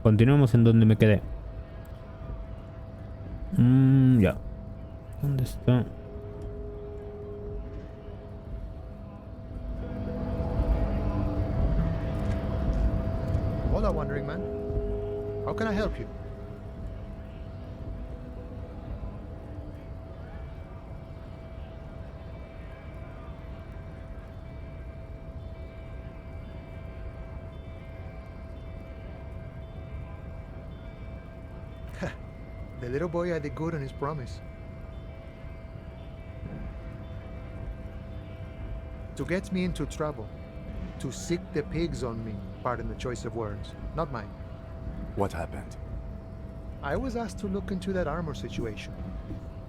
Continuamos en donde me quedé. Ya. ¿Dónde está? Hola, Wandering Man. How can I help you? The little boy had the good on his promise. To get me into trouble. To sick the pigs on me. Pardon the choice of words. Not mine. What happened? I was asked to look into that armor situation.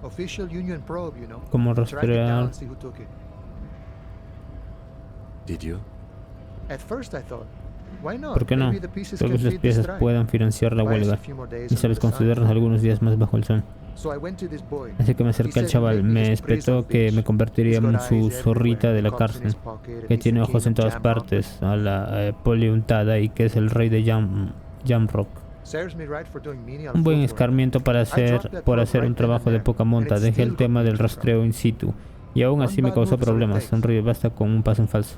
Official Union probe, you know. ¿Cómo Track it down rastrear? and see who took it. Did you? At first I thought, why not? ¿Por qué no? Maybe the pieces Tal can vez las feed the piezas strike. puedan financiar la Buy us huelga. a few more days Y under sabes, the sun. considerarnos algunos días más bajo el sol. So I went to this boy. Así que me He acerqué al said he'd chaval. make me Me his prison espetó que me bitch. convertiría He's got en su eyes zorrita everywhere, de la cups in cárcel. his pocket, and Que he's tiene the ojos king en of todas Jamrock. partes. A la poli untada. Y que es el rey de Jamrock. Serves me right for doing menial Un buen footwork. escarmiento por hacer un trabajo de poca monta. Dejé el tema del rastreo in situ. Y aún así me causó problemas. Sonríe, basta con un paso en falso.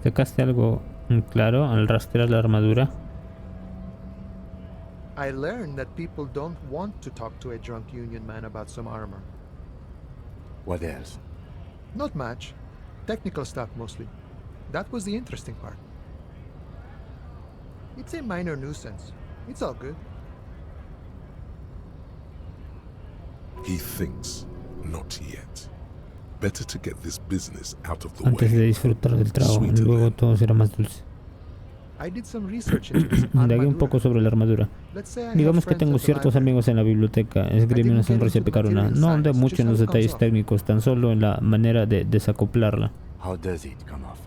¿Sacaste algo claro al rastrear la armadura? I learned that people don't want to talk to a drunk Union man about some armor. What else? Not much. Technical stuff mostly. That was the interesting part. It's a minor nuisance. It's all good. He thinks, not yet. Better to get this business out of the Antes de way. disfrutar del trago, luego todo será más dulce. I did some research into this Indagué un armadura. poco sobre la armadura. Let's say I have Digamos que friends tengo at the ciertos library. amigos en la biblioteca. Esgrime una sonrisa y picarona. No ahondé mucho en los detalles técnicos, tan solo en la manera de desacoplarla. How does it come off?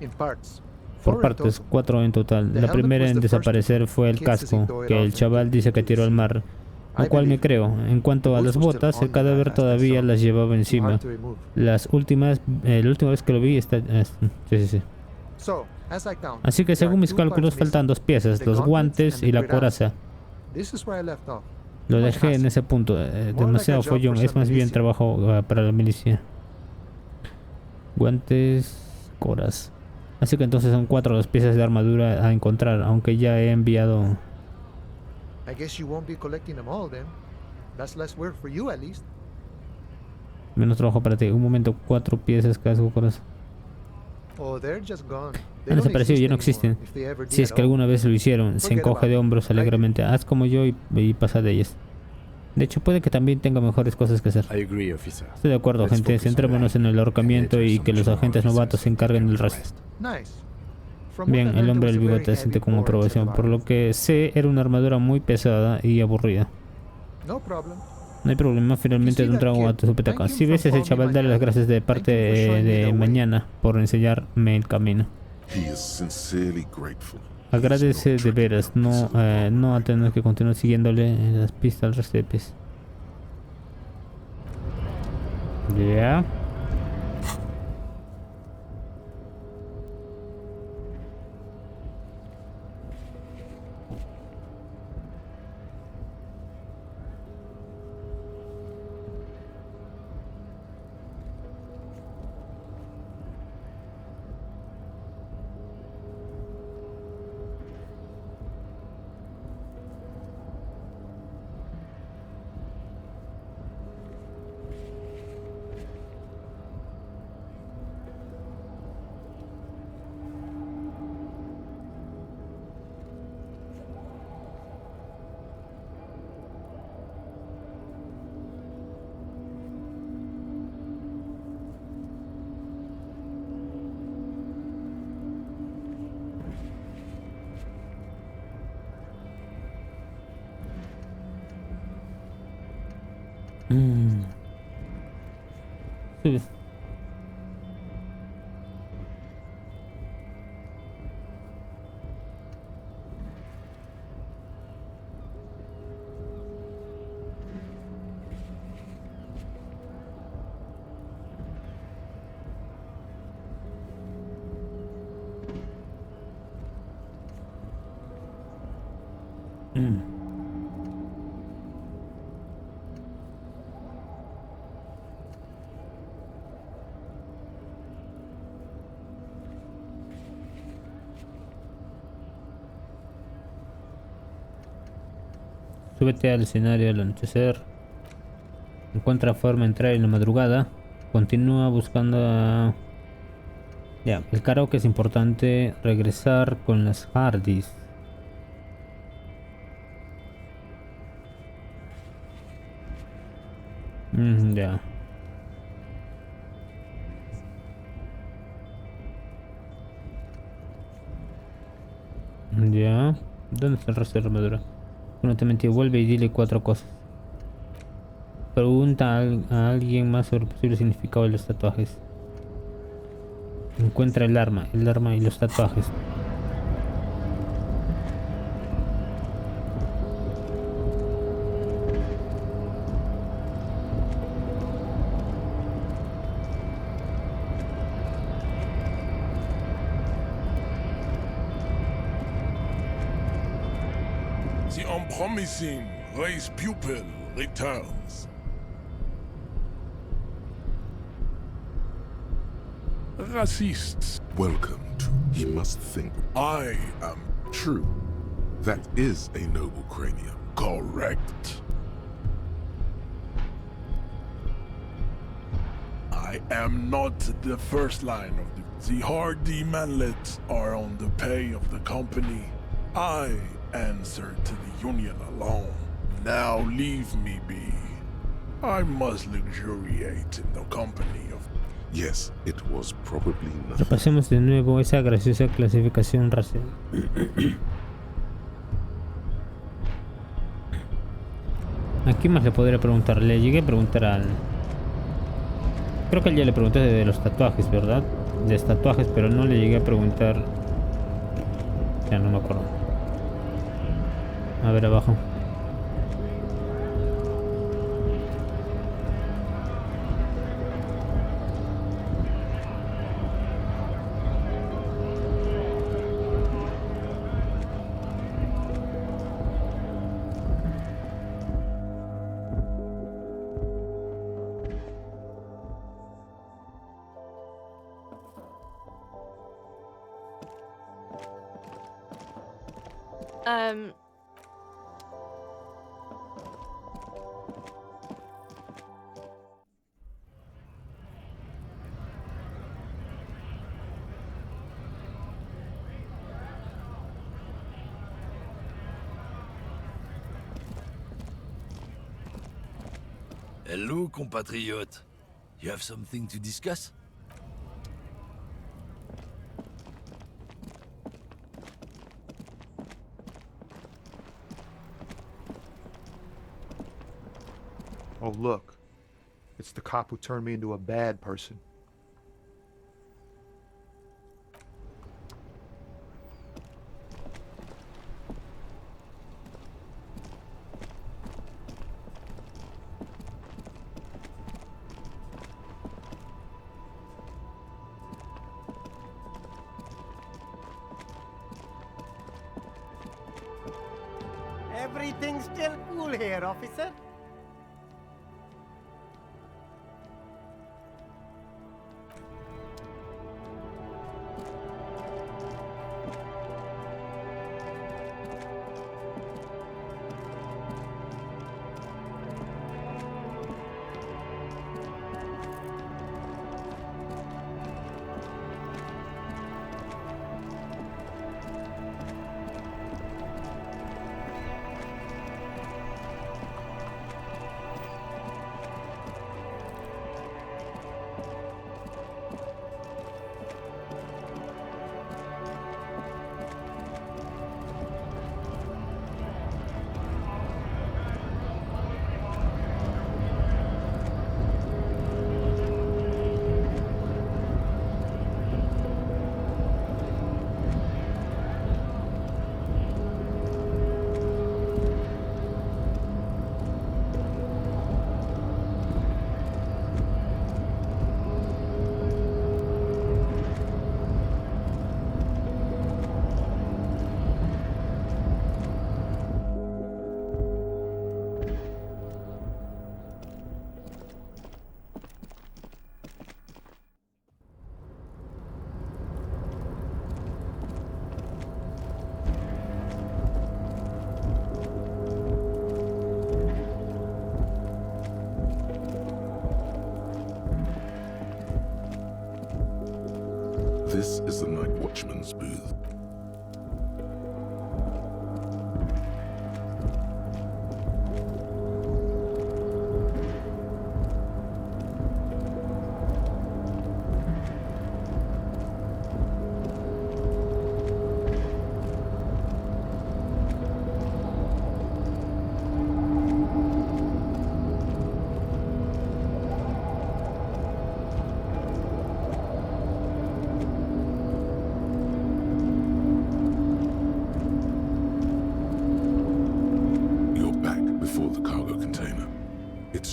In parts. Por 4 in partes, total. 4 en total. La primera en desaparecer fue el casco, que el chaval dice que tiró al mar, lo cual me creo. En cuanto a las botas, el cadáver todavía las llevaba encima. Hard to remove. La última vez que lo vi está... sí. So, as I count, Así que there según are mis 2 cálculos parts faltan missing. 2 piezas, The los gauntlets guantes and the y la cuirass. coraza. This is where I left off. Lo Too much dejé en hassle. ese punto, demasiado like a job follón, for es some más bien milicia. trabajo para la milicia. Guantes, coras. Así que entonces son 4 las piezas de armadura a encontrar, aunque ya he enviado... I guess you won't be collecting them all then. That's less work for you at least. Menos trabajo para ti. Un momento, 4 piezas, casco, coraza. Oh, they're just gone. They Han don't desaparecido, ya no exist existen. anymore, if they ever Si did es at que all. alguna vez lo hicieron, se Forget encoge about de it. hombros Like alegremente. Haz como yo y pasa de ellas. De hecho, puede que también tenga mejores cosas que hacer. I agree, officer. Estoy de acuerdo, Let's gente. focus on Centrémonos that, en el ahorcamiento and let y some que los junior agentes novatos se officers encarguen del take care of resto. the rest. Nice. From what I Bien, el learned, hombre there del was a bigote very asiente heavy con war in aprobación. Por lo que sé, era una armadura muy pesada y aburrida. No problem. No hay problema, finalmente de un trago a tu petaca. Si ves a ese chaval, dale las gracias de parte de mañana por enseñarme el camino. He is sincerely grateful. Agradece de veras, no a tener que continuar siguiéndole en las pistas al resto de pies. Ya. Sube. Súbete al escenario al anochecer. Encuentra forma de entrar en la madrugada. Continúa buscando a... Ya, el karaoke es importante. Regresar con las Hardys. Ya. Ya. ¿Dónde está el resto de la armadura? No te mentí, vuelve y dile 4 cosas. Pregunta a alguien más sobre el posible significado de los tatuajes. Encuentra el arma y los tatuajes. The unpromising race pupil returns. Racists. Welcome to He Must Think. I am true. That is a noble cranium. Correct. I am not the first line of the hardy manlets are on the pay of the company. I answer to the union alone. Now leave me be. I must luxuriate in the company of... Yes, it was probably nothing. Repasemos de nuevo esa graciosa clasificación racial. ¿A quién más le podría preguntar? Le llegué a preguntar al... Creo que ya le pregunté de los tatuajes, ¿verdad? De tatuajes, pero no le llegué a preguntar... Ya no me acuerdo. A ver abajo. Hello, compatriote. You have something to discuss? Oh, look. It's the cop who turned me into a bad person. Everything's still cool here, officer. This is the night watchman's booth.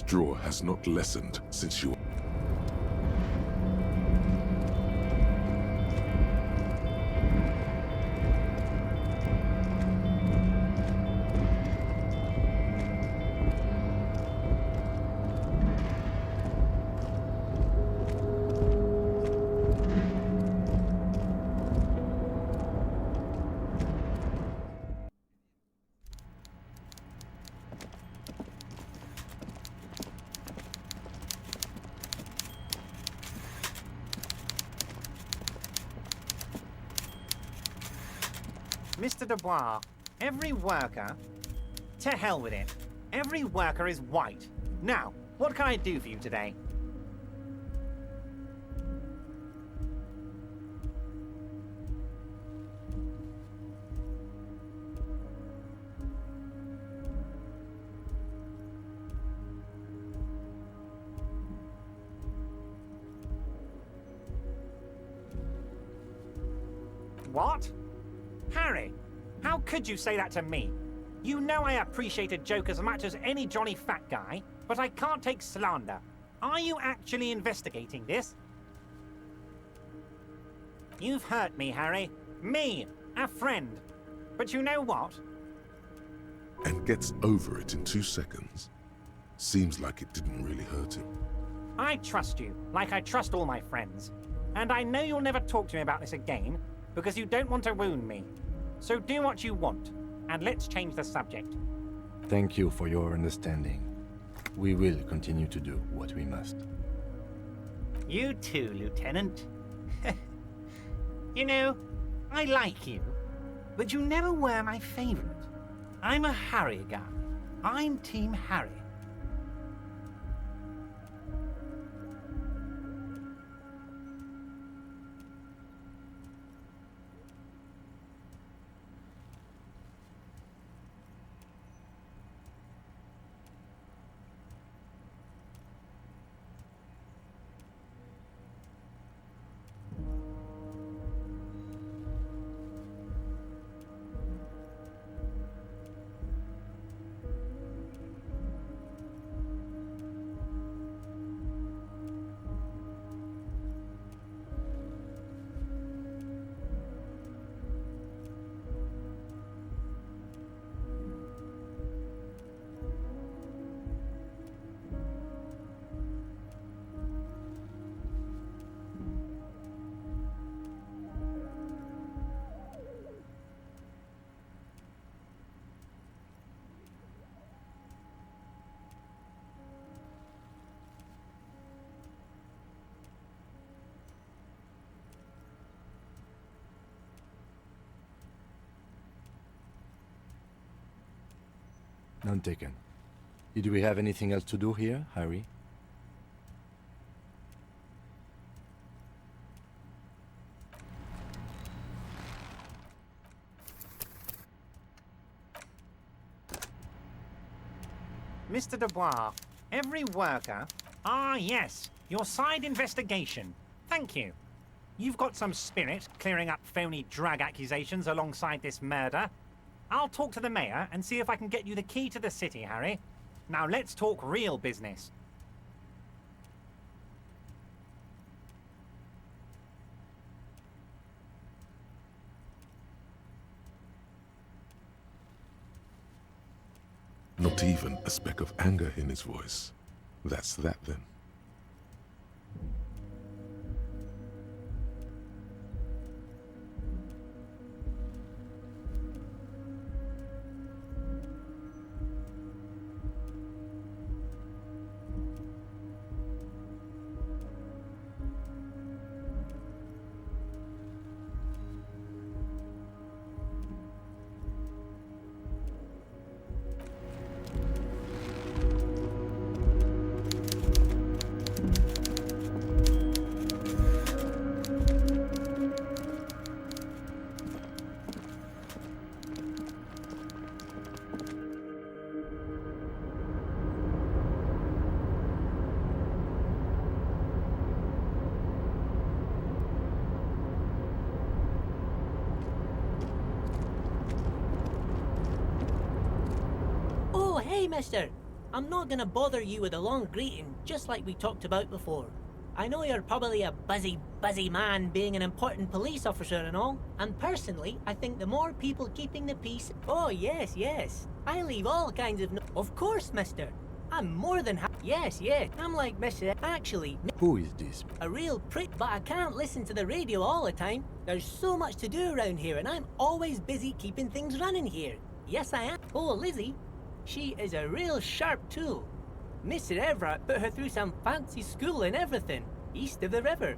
Draw has not lessened since you... Mr. Dubois, every worker... To hell with it. Every worker is white. Now, what can I do for you today? What? Harry, how could you say that to me? You know I appreciate a joke as much as any jolly fat guy, but I can't take slander. Are you actually investigating this? You've hurt me, Harry. Me, a friend. But you know what? And gets over it in 2 seconds. Seems like it didn't really hurt him. I trust you, like I trust all my friends. And I know you'll never talk to me about this again, because you don't want to wound me. So do what you want, and let's change the subject. Thank you for your understanding. We will continue to do what we must. You too, Lieutenant. You know, I like you, but you never were my favorite. I'm a Harry guy. I'm Team Harry. None taken. Did we have anything else to do here, Harry? Mr. Dubois, every worker... Ah, yes, your side investigation. Thank you. You've got some spirit clearing up phony drug accusations alongside this murder. I'll talk to the mayor and see if I can get you the key to the city, Harry. Now let's talk real business. Not even a speck of anger in his voice. That's that then. mister. I'm not gonna bother you with a long greeting, just like we talked about before. I know you're probably a busy man being an important police officer and all, and personally, I think the more people keeping the peace... Oh, yes. I leave all kinds of... Of course, mister. I'm more than happy. Yes. I'm like Mr. Actually, Who is this? a real prick, but I can't listen to the radio all the time. There's so much to do around here, and I'm always busy keeping things running here. Yes, I am. Oh, Lizzie, she is a real sharp tool. Mr. Everett put her through some fancy school and everything, east of the river.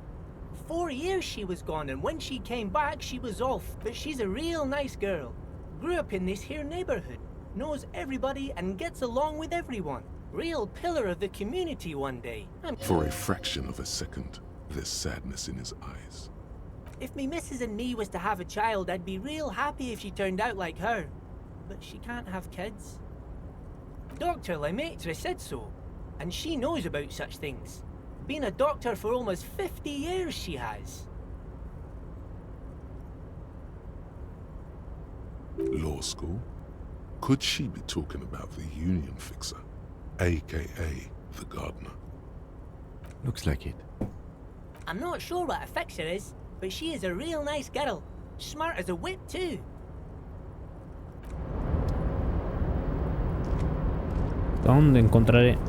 4 years she was gone, and when she came back, she was off. But she's a real nice girl. Grew up in this here neighborhood, knows everybody and gets along with everyone. Real pillar of the community one day. For a fraction of a second, there's sadness in his eyes. If me missus and me was to have a child, I'd be real happy if she turned out like her. But she can't have kids. Dr. Lemaitre said so, and she knows about such things. Been a doctor for almost 50 years, she has. Law school? Could she be talking about the union fixer, aka the gardener? Looks like it. I'm not sure what a fixer is, but she is a real nice girl. Smart as a whip, too. ¿Dónde encontraré?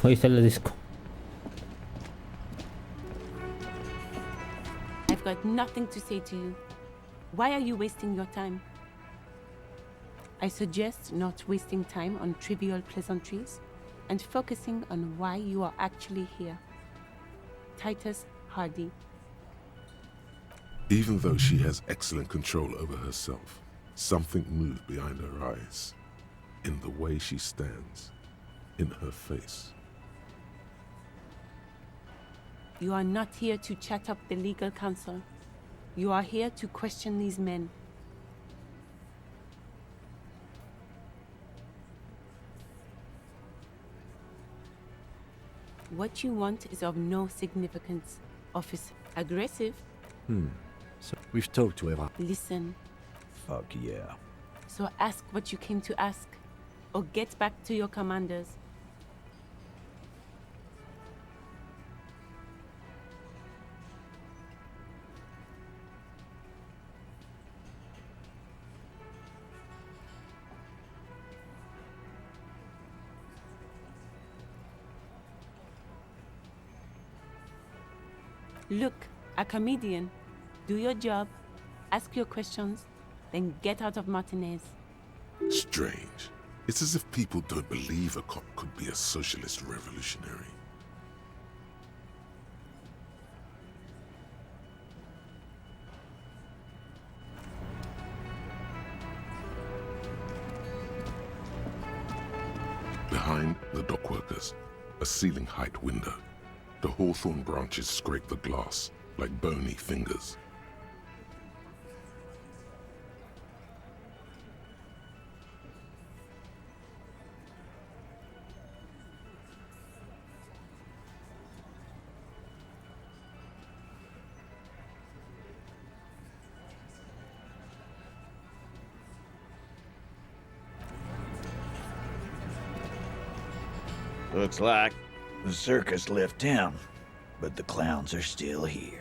Ahí está el disco. I've got nothing to say to you. Why are you wasting your time? I suggest not wasting time on trivial pleasantries and focusing on why you are actually here. Titus Hardy. Even though she has excellent control over herself, something moved behind her eyes, in the way she stands, in her face. You are not here to chat up the legal counsel. You are here to question these men. What you want is of no significance, officer. Aggressive? So we've talked to Eva. Listen. Fuck yeah. So ask what you came to ask, or get back to your commanders. Look, a comedian. Do your job, ask your questions, then get out of Martinez. Strange. It's as if people don't believe a cop could be a socialist revolutionary. Behind the dockworkers, a ceiling-height window. The hawthorn branches scrape the glass like bony fingers. Looks like the circus left town, but the clowns are still here.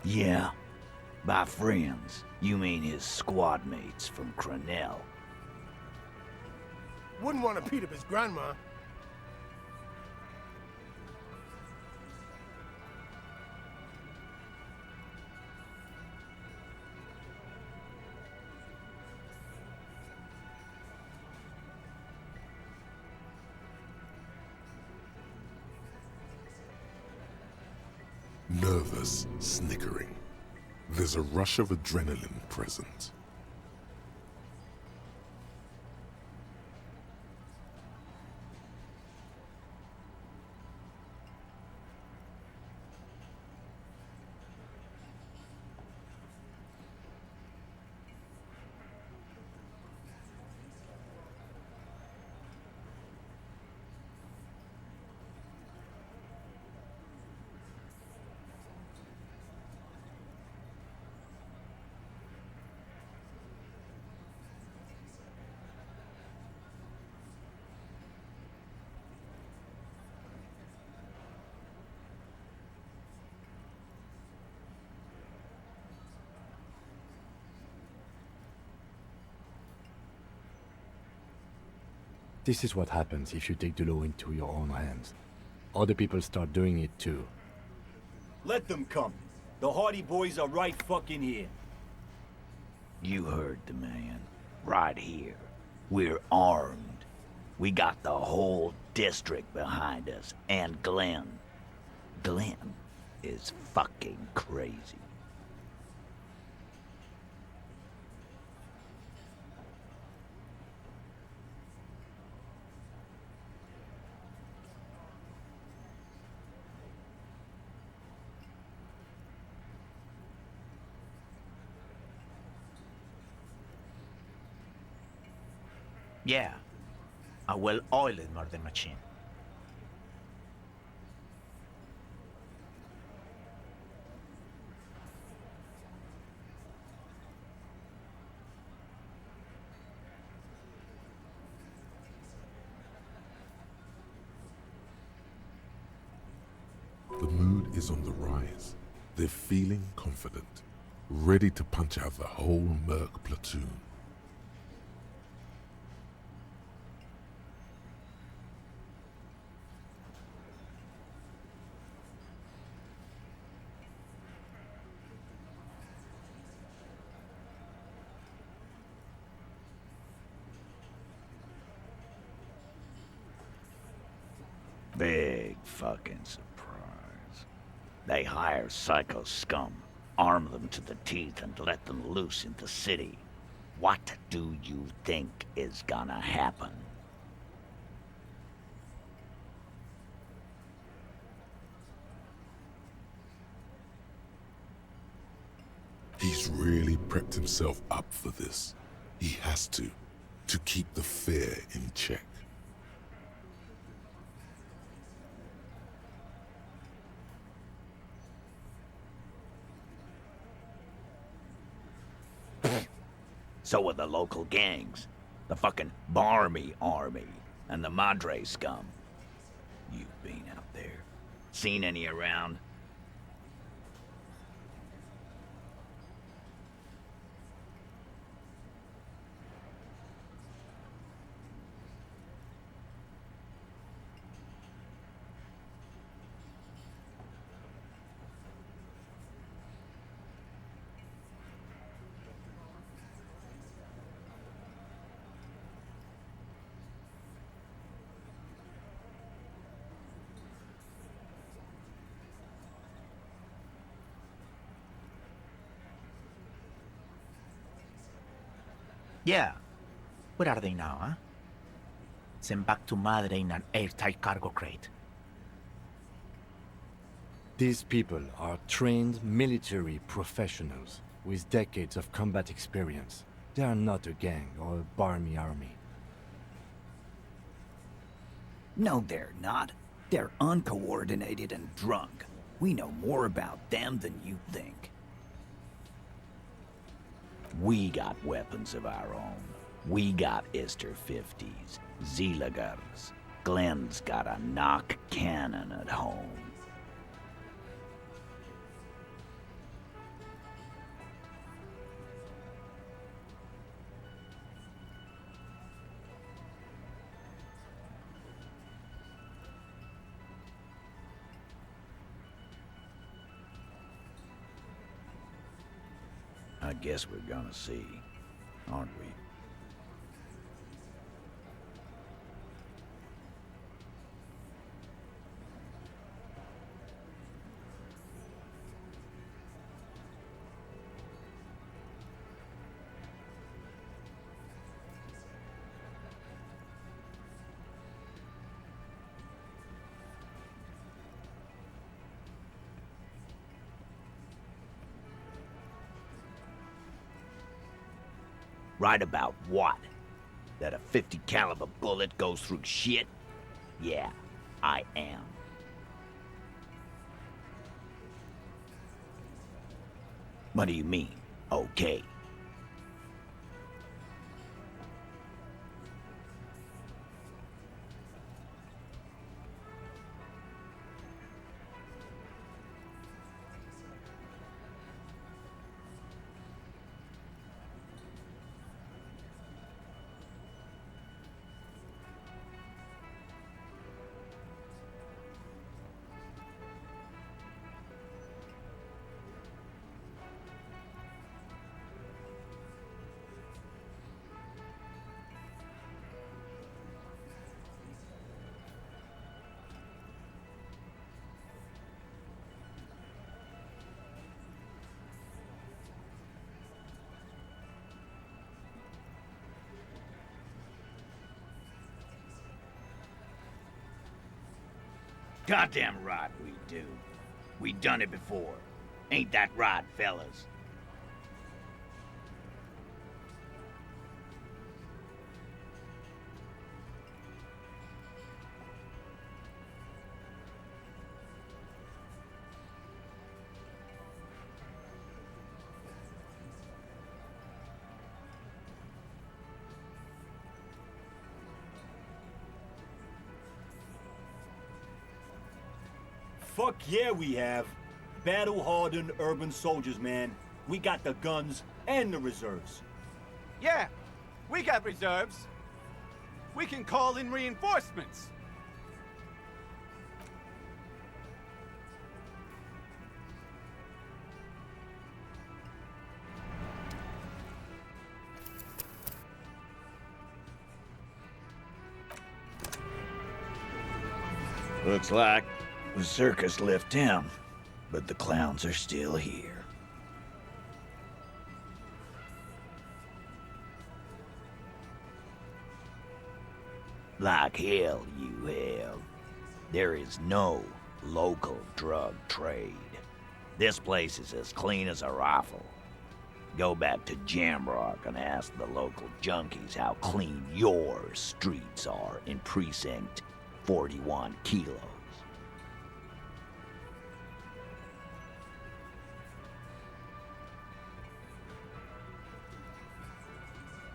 Yeah. By friends, you mean his squad mates from Cronell. Wouldn't want to beat up his grandma. Nervous, snickering. There's a rush of adrenaline present. This is what happens if you take the law into your own hands. Other people start doing it too. Let them come. The Hardy Boys are right fucking here. You heard the man. Right here. We're armed. We got the whole district behind us, and Glenn. Glenn is fucking crazy. Yeah, a well-oiled murder machine. The mood is on the rise. They're feeling confident, ready to punch out the whole Merc platoon. Big fucking surprise. They hire psycho scum, arm them to the teeth, and let them loose in the city. What do you think is gonna happen? He's really prepped himself up for this. He has to keep the fear in check. So are the local gangs. The fucking Barmy Army and the Madre scum. You've been out there. Seen any around? Yeah. Where are they now, huh? Sent back to Madre in an airtight cargo crate. These people are trained military professionals with decades of combat experience. They are not a gang or a barmy army. No, they're not. They're uncoordinated and drunk. We know more about them than you think. We got weapons of our own. We got Ister 50s, Zeelagers. Glenn's got a knock cannon at home. I guess we're gonna see, aren't we? Right about what? That a 50 caliber bullet goes through shit? Yeah, I am. What do you mean, okay? Goddamn right we do. We done it before. Ain't that right, fellas? Fuck yeah, we have. Battle-hardened urban soldiers, man. We got the guns and the reserves. Yeah, we got reserves. We can call in reinforcements. Looks like the circus left town, but the clowns are still here. Like hell you have. There is no local drug trade. This place is as clean as a rifle. Go back to Jamrock and ask the local junkies how clean your streets are in Precinct 41 kilos.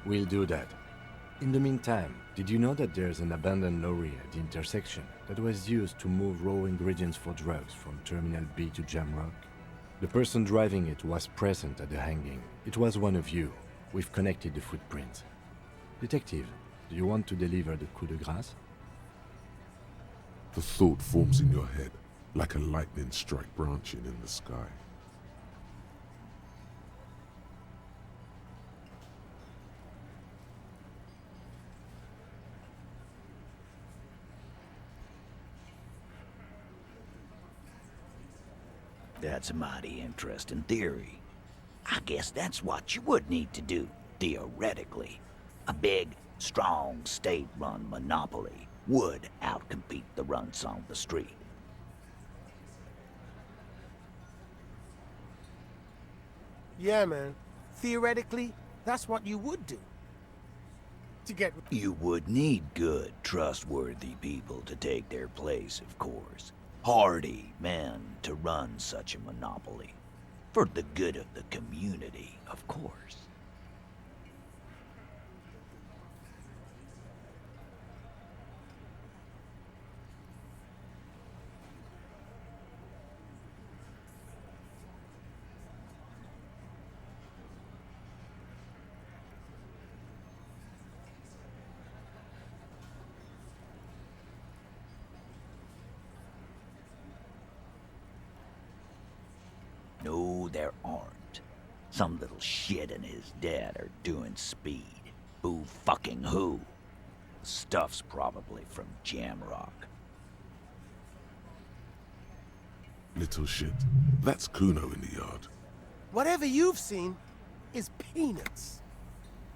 We'll do that. In the meantime, did you know that there's an abandoned lorry at the intersection that was used to move raw ingredients for drugs from Terminal B to Jamrock? The person driving it was present at the hanging. It was one of you. We've connected the footprints. Detective, do you want to deliver the coup de grâce? The thought forms in your head, like a lightning strike branching in the sky. That's a mighty interesting theory. I guess that's what you would need to do, theoretically. A big, strong, state-run monopoly would outcompete the runts on the street. Yeah, man. Theoretically, that's what you would do. To get... You would need good, trustworthy people to take their place, of course. Hardy men to run such a monopoly. For the good of the community, of course. No, there aren't. Some little shit and his dad are doing speed. Who fucking who? The stuff's probably from Jamrock. Little shit. That's Kuno in the yard. Whatever you've seen is peanuts.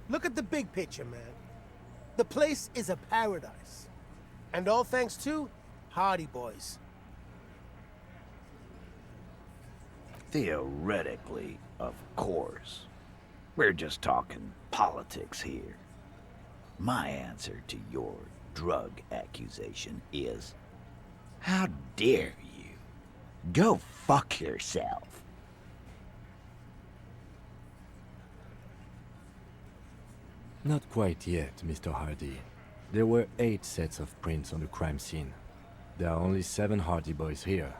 Look at the big picture, man. The place is a paradise. And all thanks to Hardy Boys. Theoretically, of course. We're just talking politics here. My answer to your drug accusation is, how dare you? Go fuck yourself. Not quite yet, Mr. Hardy. There were 8 sets of prints on the crime scene. There are only 7 Hardy Boys here.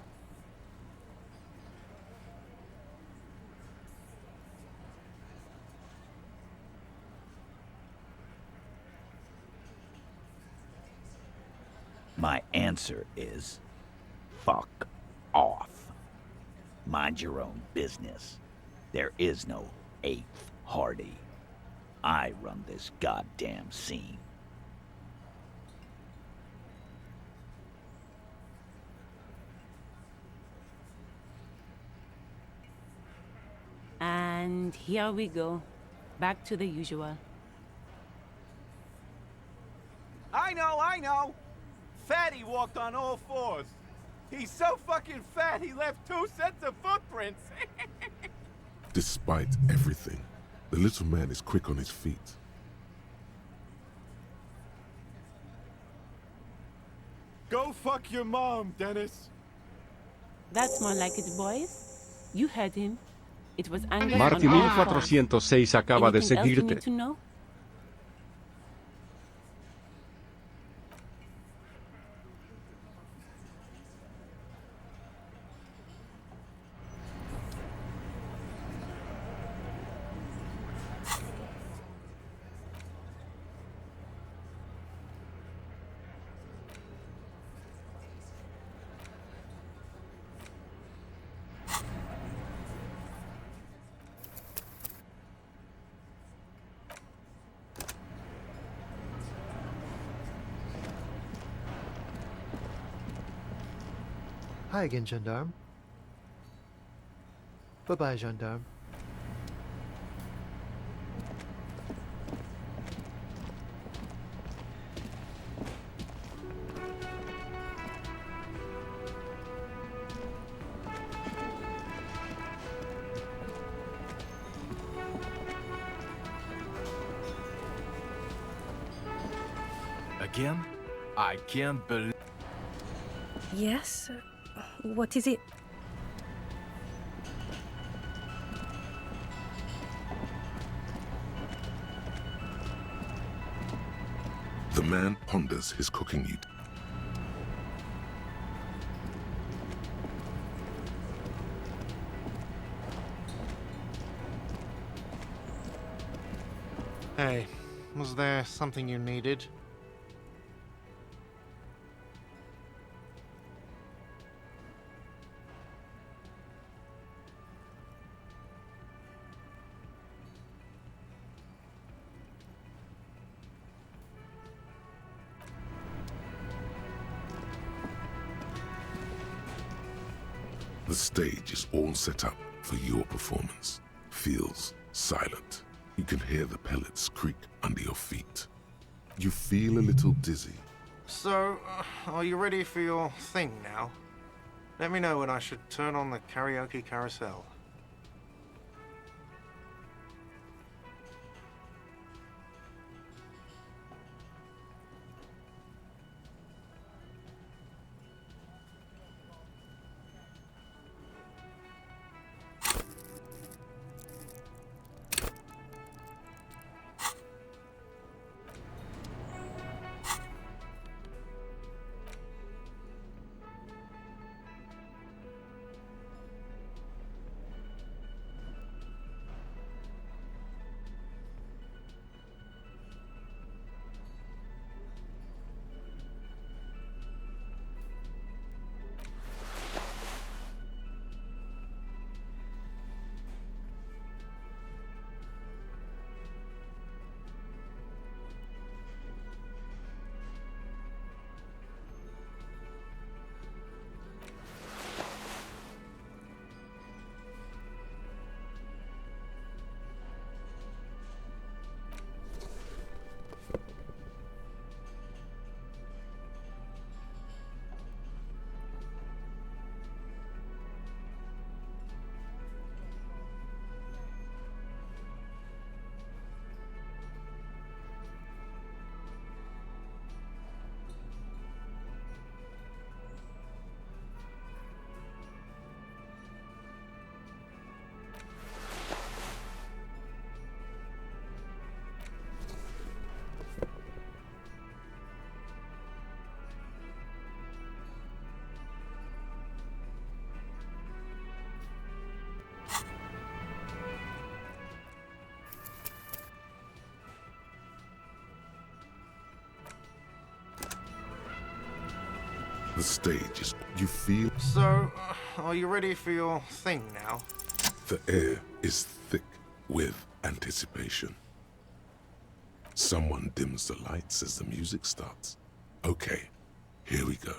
My answer is, fuck off. Mind your own business. There is no 8th Hardy. I run this goddamn scene. And here we go. Back to the usual. I know! Fatty walked on all 4s. He's so fucking fat he left 2 sets of footprints. Despite everything, the little man is quick on his feet. Go fuck your mom, Dennis. That's more like it, boys. You heard him. It was anger Marty on all fronts. 1406 acaba de Anything else you seguirte. need to know? Hi again, gendarme. Bye-bye, gendarme. Again? I can't believe... Yes? What is it? The man ponders his cooking ut. Hey, was there something you needed? The stage is all set up for your performance. Feels silent. You can hear the pellets creak under your feet. You feel a little dizzy. So, are you ready for your thing now? Let me know when I should turn on the karaoke carousel. The stage is... You feel... So, are you ready for your thing now? The air is thick with anticipation. Someone dims the lights as the music starts. Okay, here we go.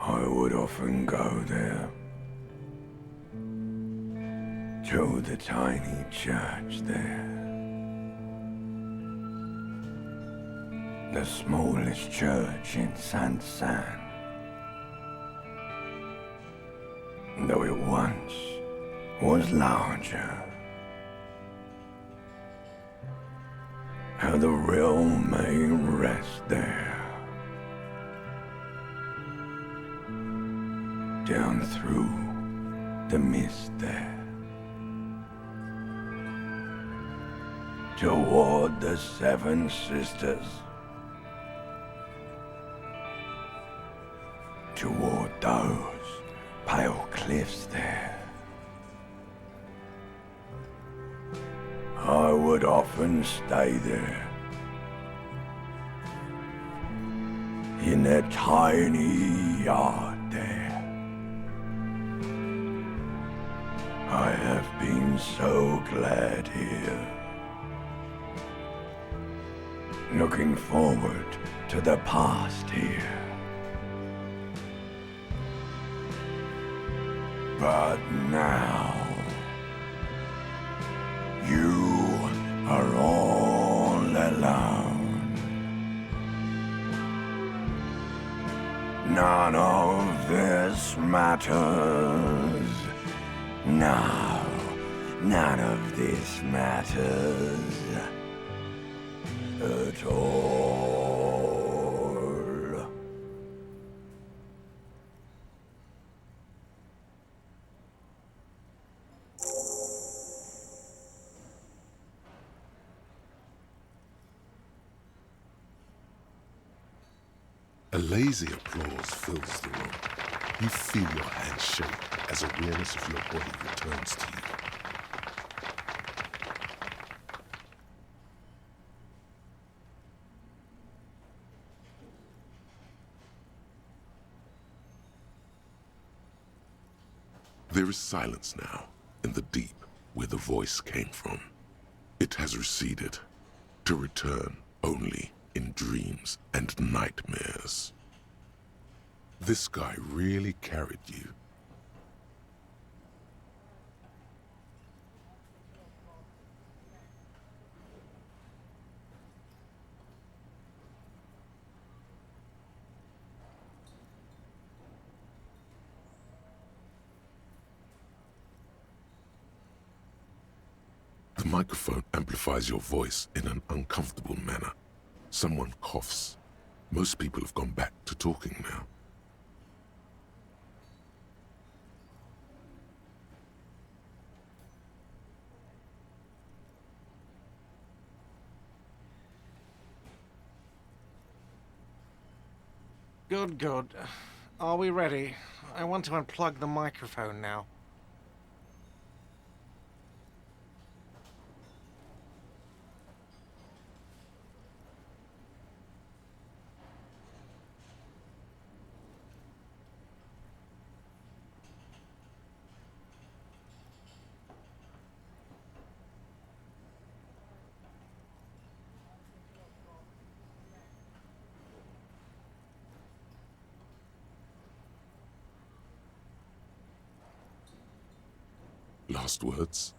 I would often go there, to the tiny church there. The smallest church in Saint-Saëns. Though it once was larger. How the realm may rest there. Down through the mist there. Toward the Seven Sisters. Toward those pale cliffs there. I would often stay there. In that tiny yard there. I have been so glad here. Looking forward to the past here. But now, you are all alone. None of this matters. No, none of this matters at all. A lazy applause fills the room. You feel your hands shake as awareness of your body returns to you. There is silence now, in the deep where the voice came from. It has receded, to return only in dreams and nightmares. This guy really carried you. The microphone amplifies your voice in an uncomfortable manner. Someone coughs. Most people have gone back to talking now. Good, good. Are we ready? I want to unplug the microphone now. Last words?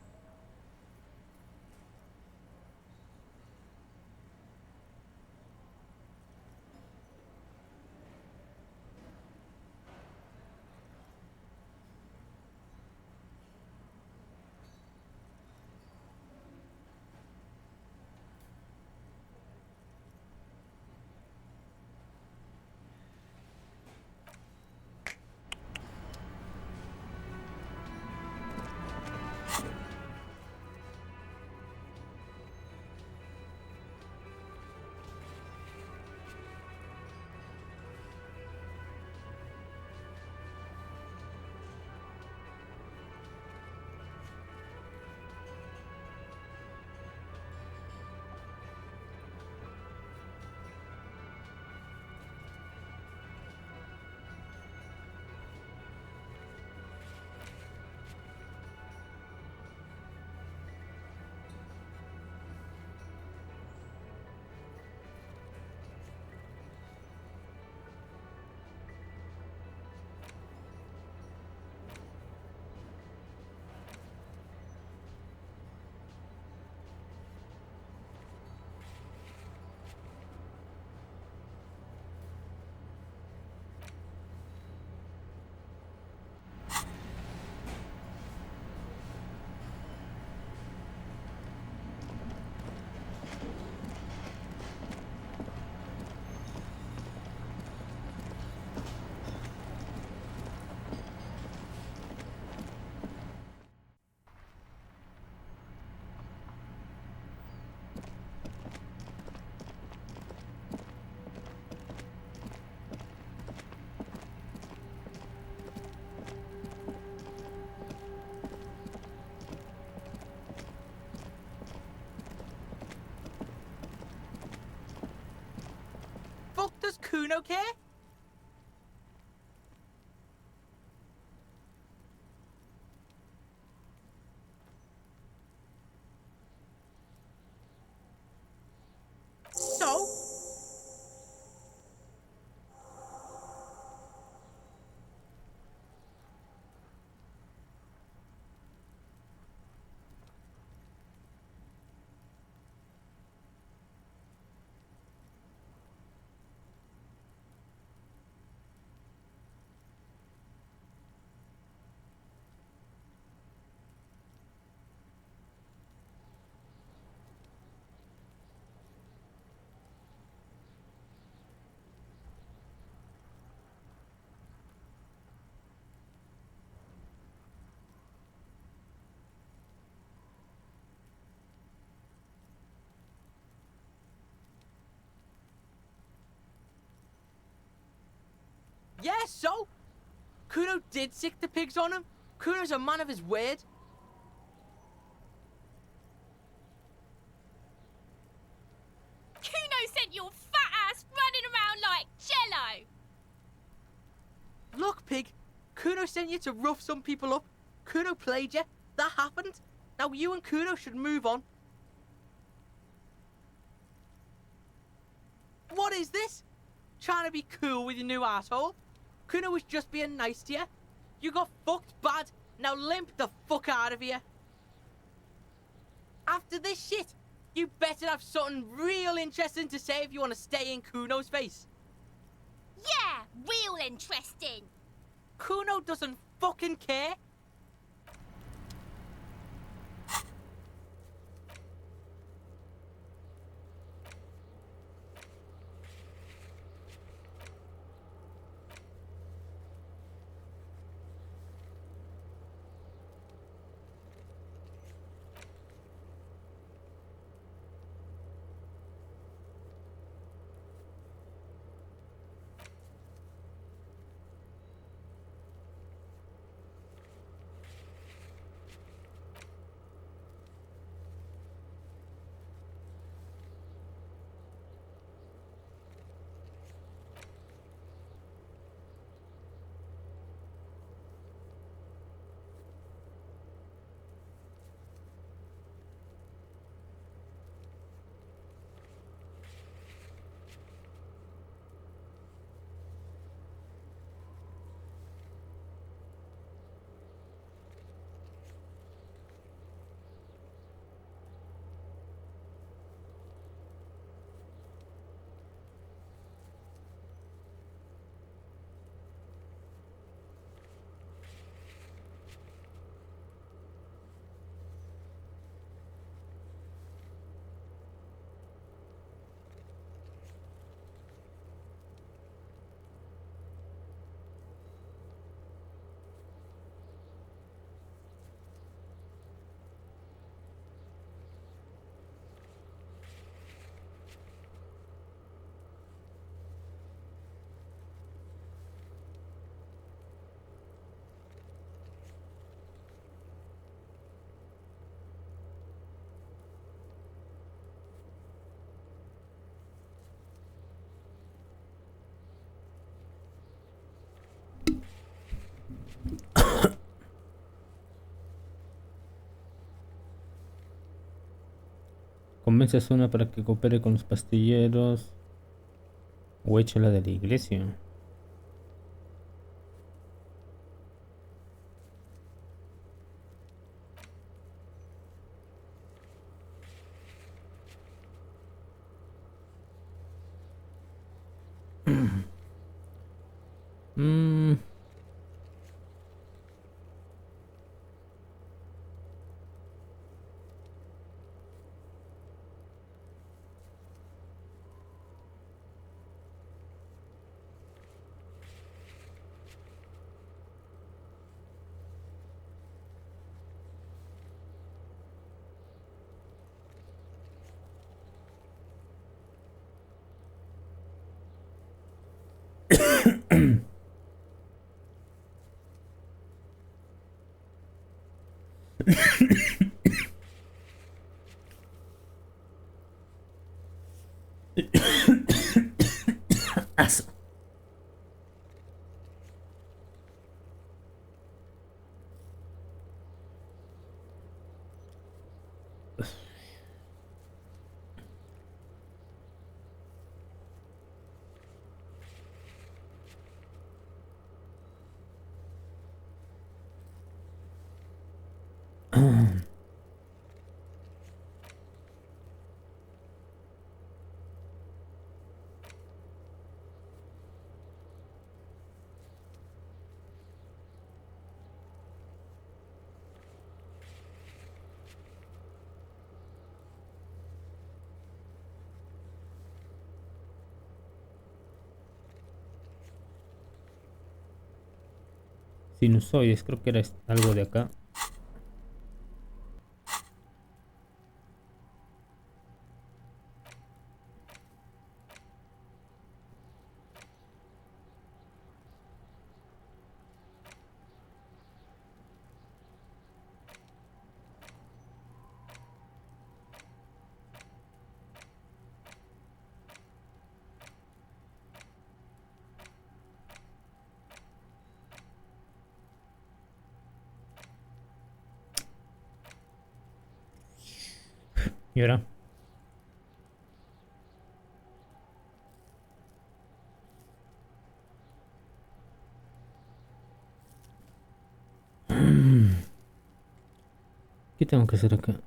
Does Kuno care? So? Yeah, so? Kuno did sick the pigs on him. Kuno's a man of his word. Kuno sent your fat ass running around like jello. Look, pig. Kuno sent you to rough some people up. Kuno played you. That happened. Now you and Kuno should move on. What is this? Trying to be cool with your new asshole? Kuno was just being nice to you. You got fucked bad. Now limp the fuck out of here. After this shit, you better have something real interesting to say if you want to stay in Kuno's face. Yeah, real interesting. Kuno doesn't fucking care. Convence a Suna para que coopere con los pastilleros. O échala de la iglesia. Aso. Sinusoides, creo que era algo de acá. Y ahora ¿qué tengo que hacer acá?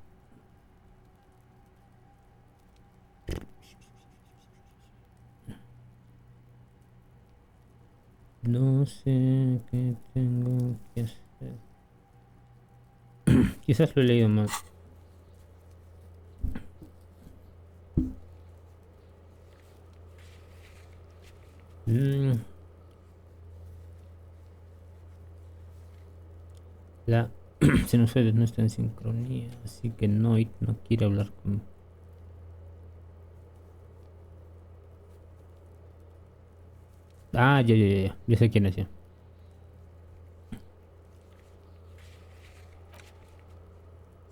No sé qué tengo que hacer. Quizás lo he leído mal. La sinusoide no está en sincronía, así que no quiere hablar con... Ah, ya sé quién es ya.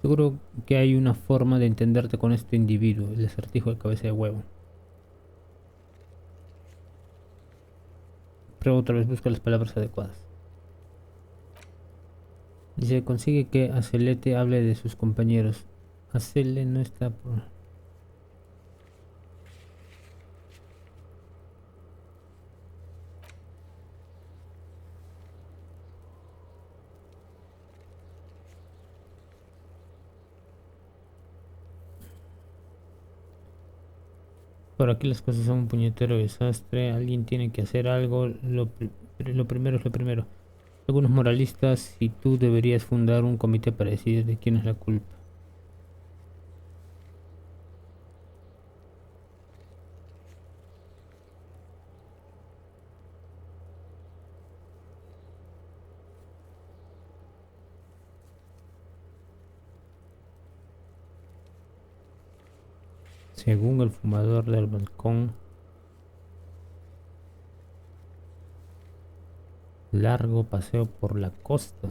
Seguro que hay una forma de entenderte con este individuo, el acertijo de cabeza de huevo. Prueba otra vez, busca las palabras adecuadas. Dice, consigue que Acelete hable de sus compañeros. Acele no está por... Por aquí las cosas son un puñetero desastre. Alguien tiene que hacer algo. Lo primero es lo primero. Algunos moralistas y tú deberías fundar un comité para decidir de quién es la culpa. Según el fumador del balcón, largo paseo por la costa.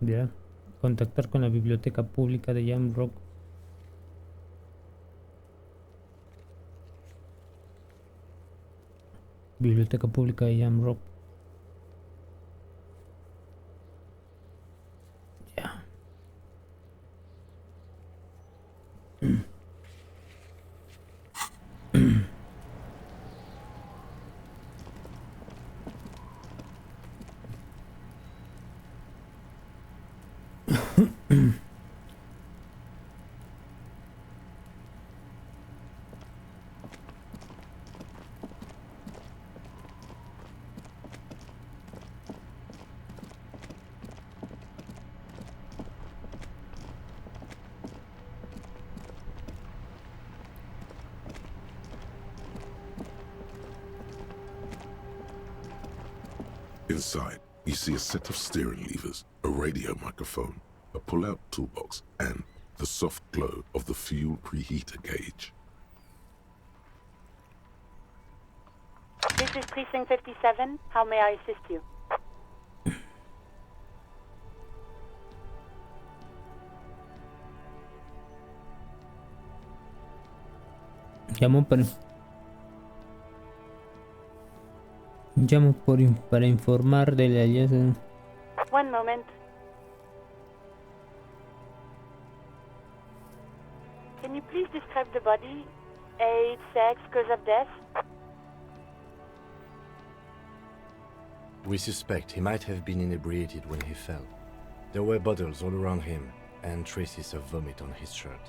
Ya. Contactar con la biblioteca pública de Jamrock. Biblioteca pública de Jamrock. Ya. Inside, you see a set of steering levers, a radio microphone, a pull-out toolbox, and the soft glow of the fuel preheater gauge. This is Precinct 57. How may I assist you? Para informar del hallazgo. One moment. Can you please describe the body? Age, sex, cause of death? We suspect he might have been inebriated when he fell. There were bottles all around him, and traces of vomit on his shirt.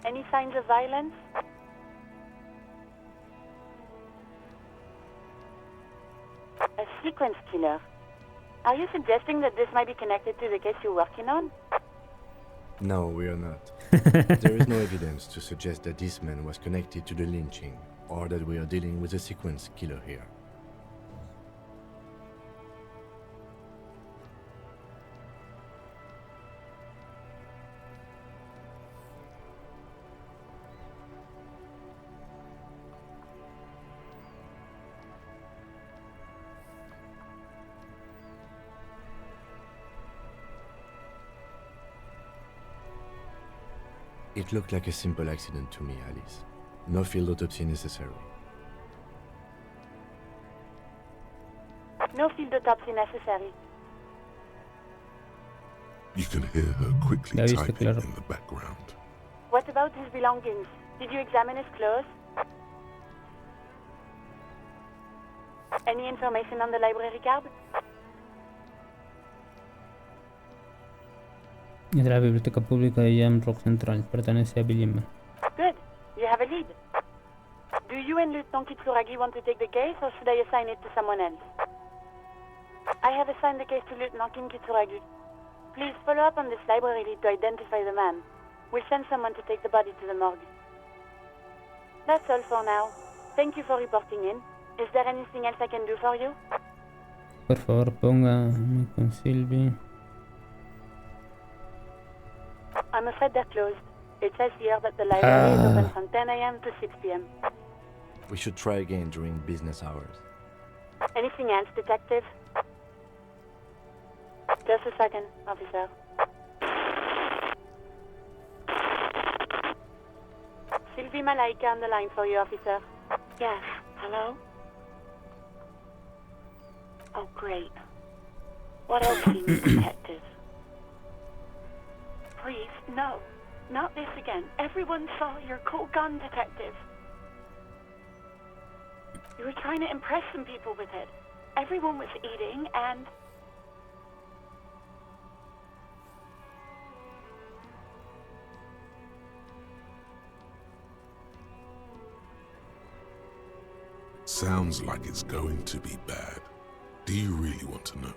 Any signs of violence? A sequence killer. Are you suggesting that this might be connected to the case you're working on? No, we are not. There is no evidence to suggest that this man was connected to the lynching, or that we are dealing with a sequence killer here. It looked like a simple accident to me, Alice. No field autopsy necessary. No field autopsy necessary. You can hear her quickly typing in the background. What about his belongings? Did you examine his clothes? Any information on the library card? Es de la biblioteca pública de Jam Rock Central. Pertenece a Elysium. Good. You have a lead. Do you and Lieutenant Kitsuragi want to take the case, or should I assign it to someone else? I have assigned the case to Lieutenant Kitsuragi. Please follow up on this library lead to identify the man. We'll send someone to take the body to the morgue. That's all for now. Thank you for reporting in. Is there anything else I can do for you? Por favor, póngame con Sylvie. I'm afraid they're closed. It says here that the library is open from 10 a.m. to 6 p.m. We should try again during business hours. Anything else, detective? Just a second, officer. Sylvie Malaika on the line for you, officer. Yes, hello? Oh, great. What else do you need, detective? Please, no. Not this again. Everyone saw your cool gun, detective. You were trying to impress some people with it. Everyone was eating, and... Sounds like it's going to be bad. Do you really want to know?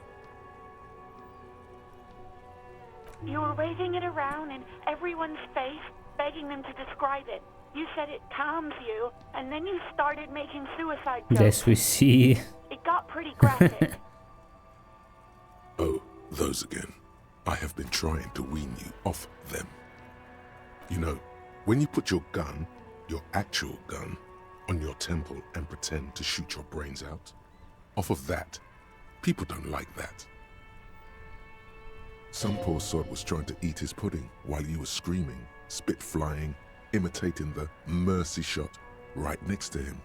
You were waving it around in everyone's face, begging them to describe it. You said it calms you, and then you started making suicide jokes. De suicide. It got pretty graphic. Oh, those again. I have been trying to wean you off them. You know, when you put your gun, your actual gun, on your temple and pretend to shoot your brains out, off of that, people don't like that. Some poor sod was trying to eat his pudding while you were screaming, spit flying, imitating the mercy shot right next to him.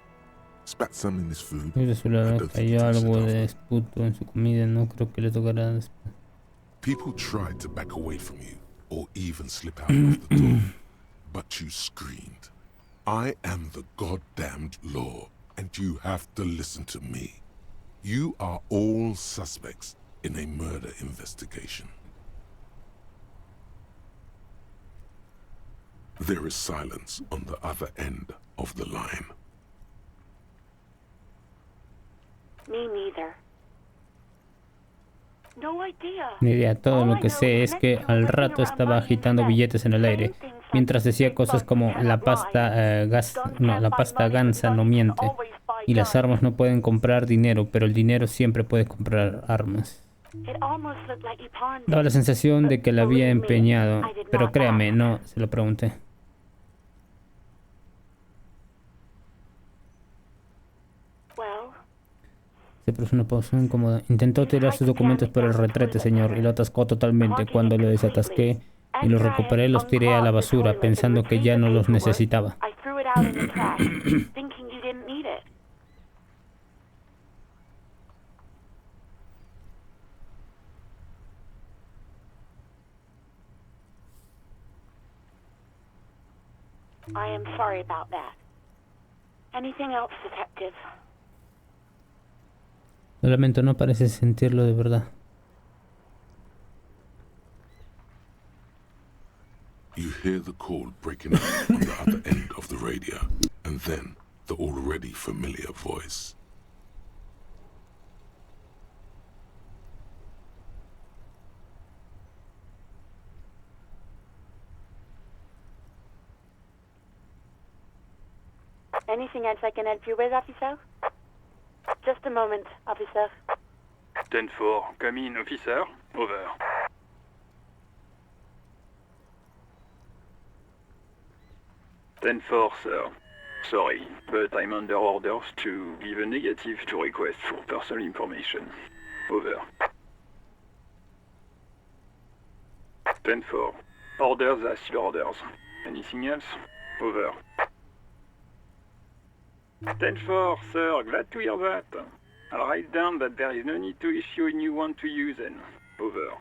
Spat some in his food. Cayó algo de esputo en su comida, no creo que le tocará después. People tried to back away from you, or even slip out of the door, but you screamed. I am the goddamned law, and you have to listen to me. You are all suspects in a murder investigation. There is silence on the other end of the line. Me neither. No idea. Ni idea, todo lo que sé es que al rato estaba agitando billetes en el aire, mientras decía cosas como la pasta gansa no miente, y las armas no pueden comprar dinero, pero el dinero siempre puede comprar armas. Daba la sensación de que la había empeñado, pero créame, no se lo pregunté. Se puso una pausa incómoda. Intentó tirar sus documentos por el retrete, señor, y lo atascó totalmente. Cuando lo desatasqué y los recuperé, los tiré a la basura, pensando que ya no los necesitaba. I am sorry about that. Anything else, detective? Lo lamento, no parece sentirlo de verdad. You hear the call breaking up on the other end of the radio, and then the already familiar voice. Anything else I can help you with, officer? Just a moment, officer. 10-4, come in, officer. Over. Ten-4, sir. Sorry, but I'm under orders to give a negative to request for personal information. Over. 10-4. Orders are still orders. Anything else? Over. 10-4, sir. Glad to hear that. I'll write down that there is no need to issue a new one to you then. Over.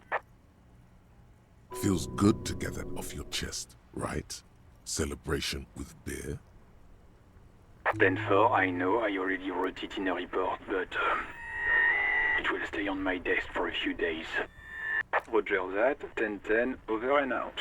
Feels good to get that off your chest, right? Celebration with beer? 10-4, I know I already wrote it in a report, but it will stay on my desk for a few days. Roger that. 10-10, over and out.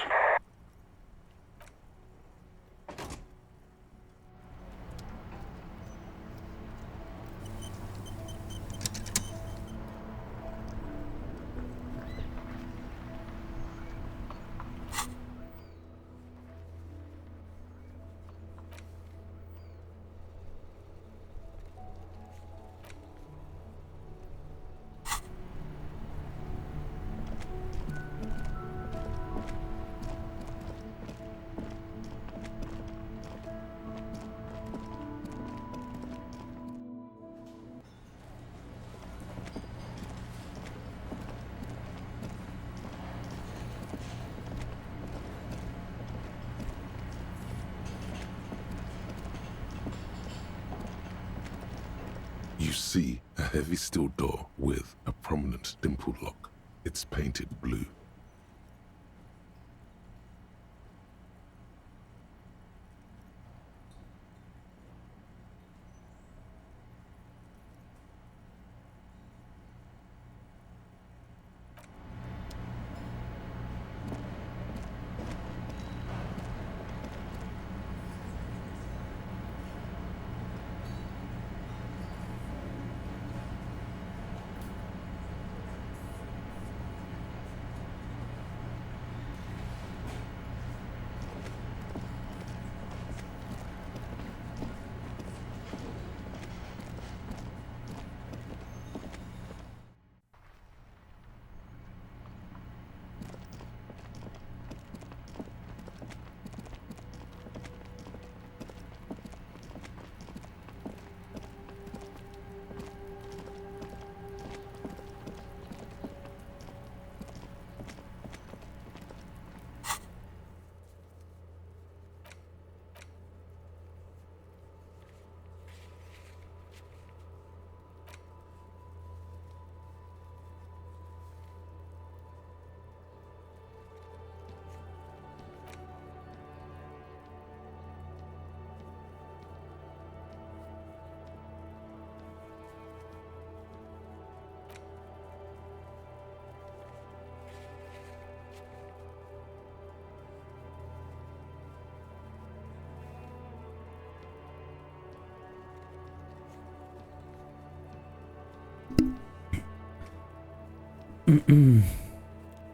You see a heavy steel door with a prominent dimpled lock. It's painted blue.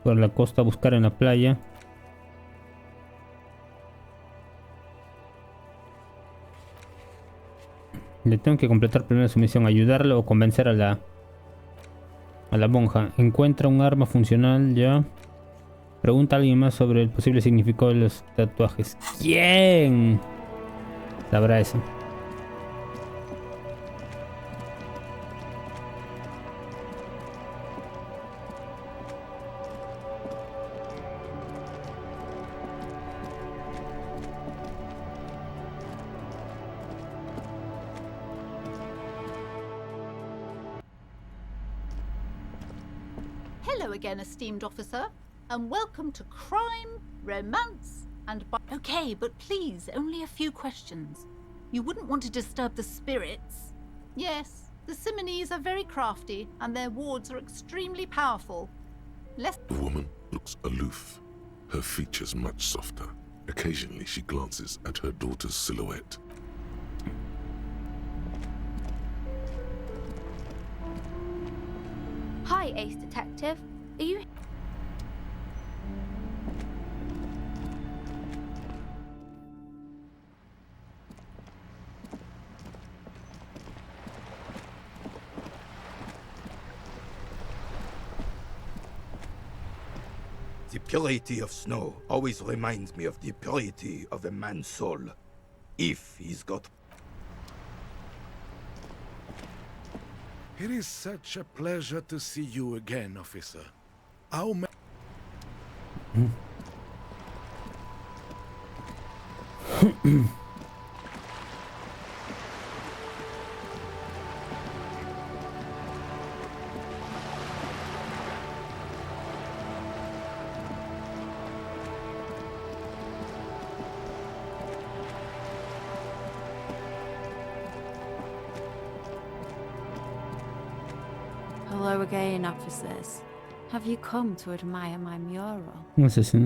Por la costa a buscar en la playa. Le tengo que completar primero su misión, ayudarlo o convencer a A la monja. Encuentra un arma funcional ya. Pregunta a alguien más sobre el posible significado de los tatuajes. ¿Quién sabrá eso? Hello again, esteemed officer, and welcome to crime, romance, and... Okay, but please, only a few questions. You wouldn't want to disturb the spirits. Yes, the Simonees are very crafty, and their wards are extremely powerful. The woman looks aloof, her features much softer. Occasionally she glances at her daughter's silhouette. Hi, Ace Detective. Are you... The purity of snow always reminds me of the purity of a man's soul. If he's got... It is such a pleasure to see you again, officer. How many... Hello again, officers. Have you come to admire my mural? No sé si...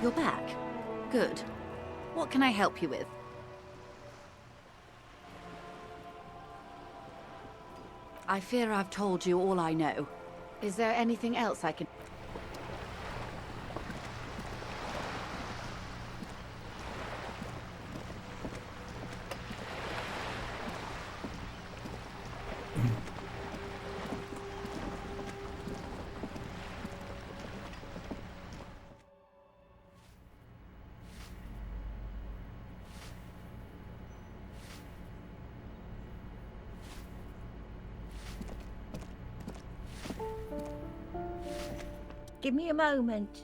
You're back. Good. What can I help you with? I fear I've told you all I know. Is there anything else I can... Give me a moment.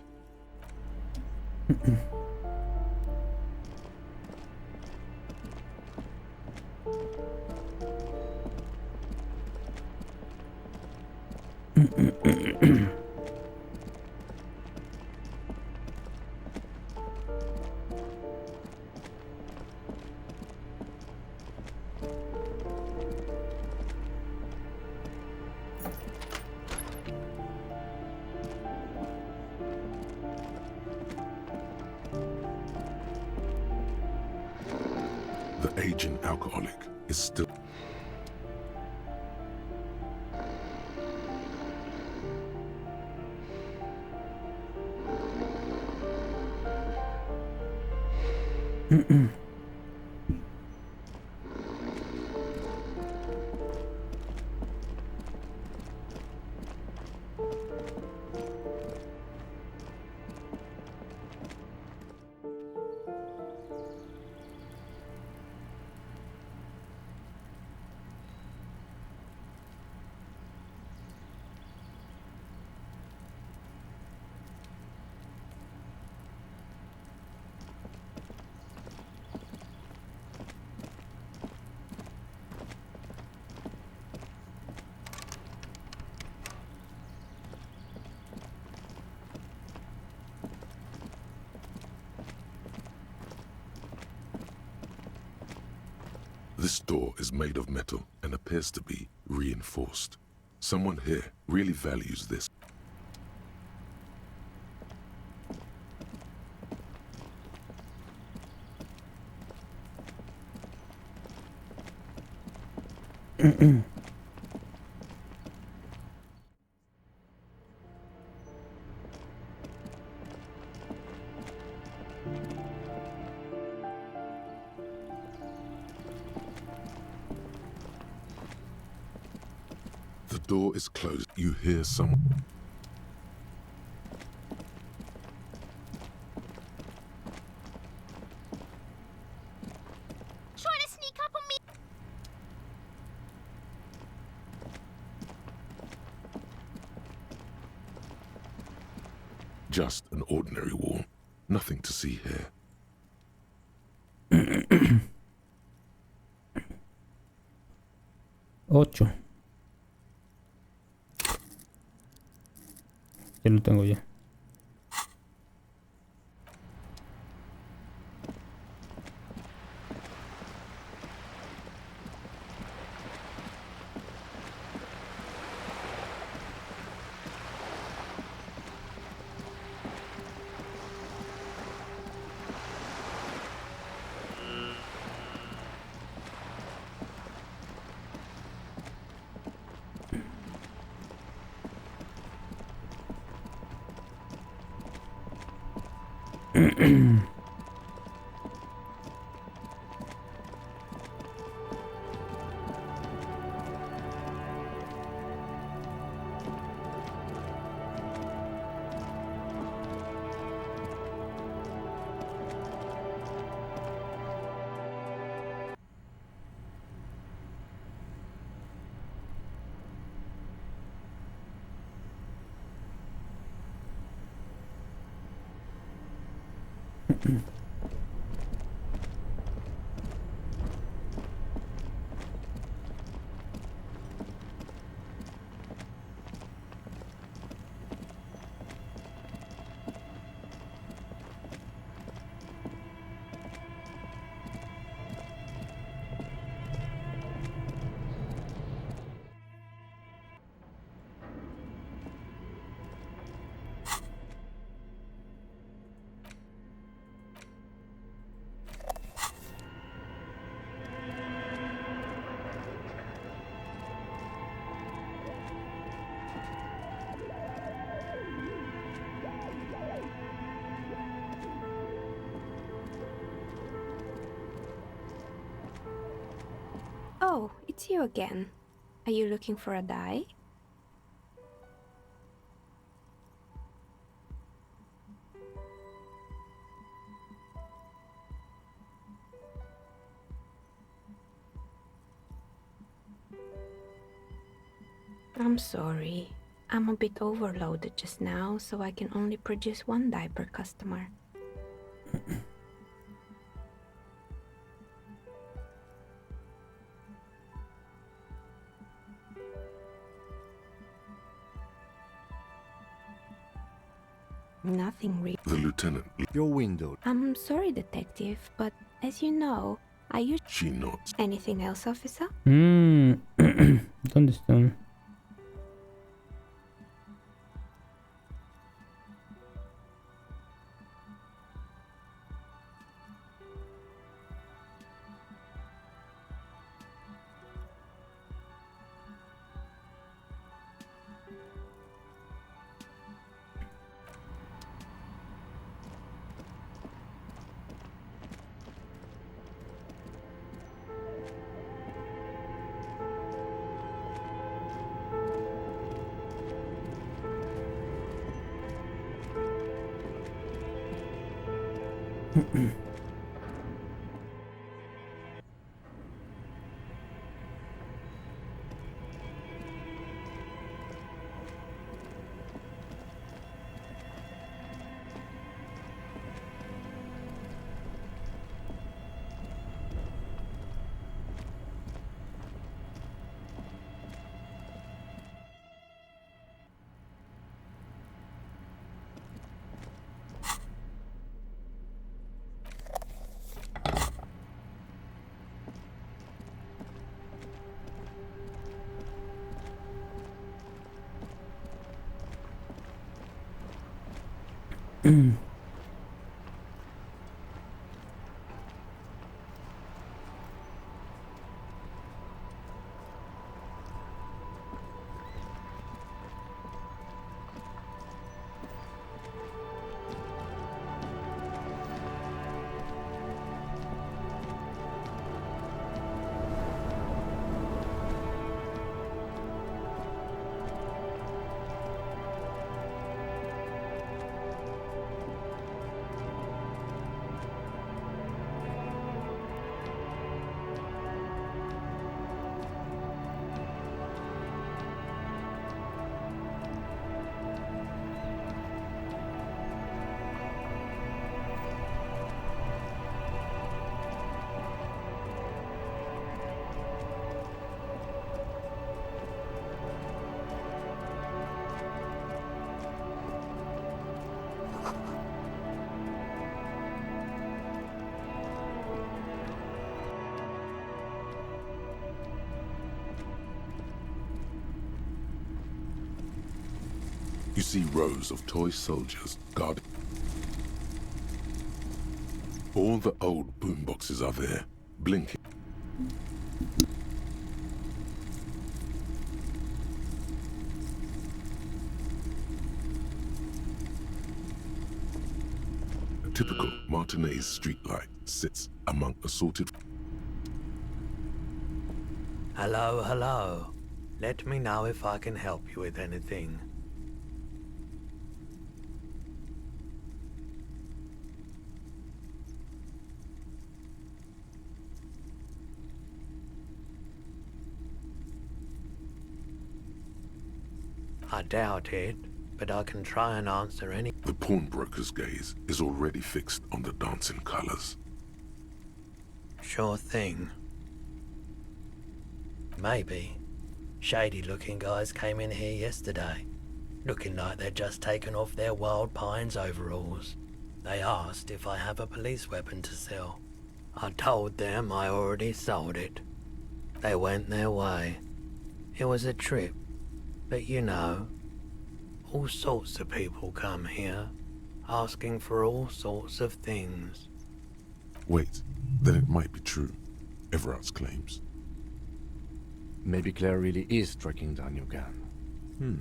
The aging alcoholic is still... This door is made of metal and appears to be reinforced. Someone here really values this. The door is closed. You hear someone. Trying to sneak up on me. Just an ordinary wall. Nothing to see here. Ocho. Ya lo tengo ya. Oh, it's you again. Are you looking for a dye? I'm sorry. I'm a bit overloaded just now, so I can only produce one dye per customer. Nothing really. The lieutenant. Your window. I'm sorry, detective, but as you know, I use. She nods. Anything else, officer? ¿Dónde están? You see rows of toy soldiers guarding. All the old boomboxes are there, blinking. A typical Martinez streetlight sits among assorted. Hello, hello. Let me know if I can help you with anything. I doubt it, but I can try and answer any. The pawnbroker's gaze is already fixed on the dancing colors. Sure thing. Maybe. Shady-looking guys came in here yesterday, looking like they'd just taken off their Wild Pines overalls. They asked if I have a police weapon to sell. I told them I already sold it. They went their way. It was a trip, but you know, all sorts of people come here, asking for all sorts of things. Wait, then it might be true. Everard's claims. Maybe Claire really is tracking down your gun.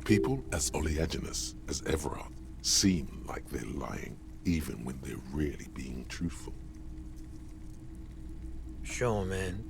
People as oleaginous as Everard seem like they're lying, even when they're really being truthful. Sure, man.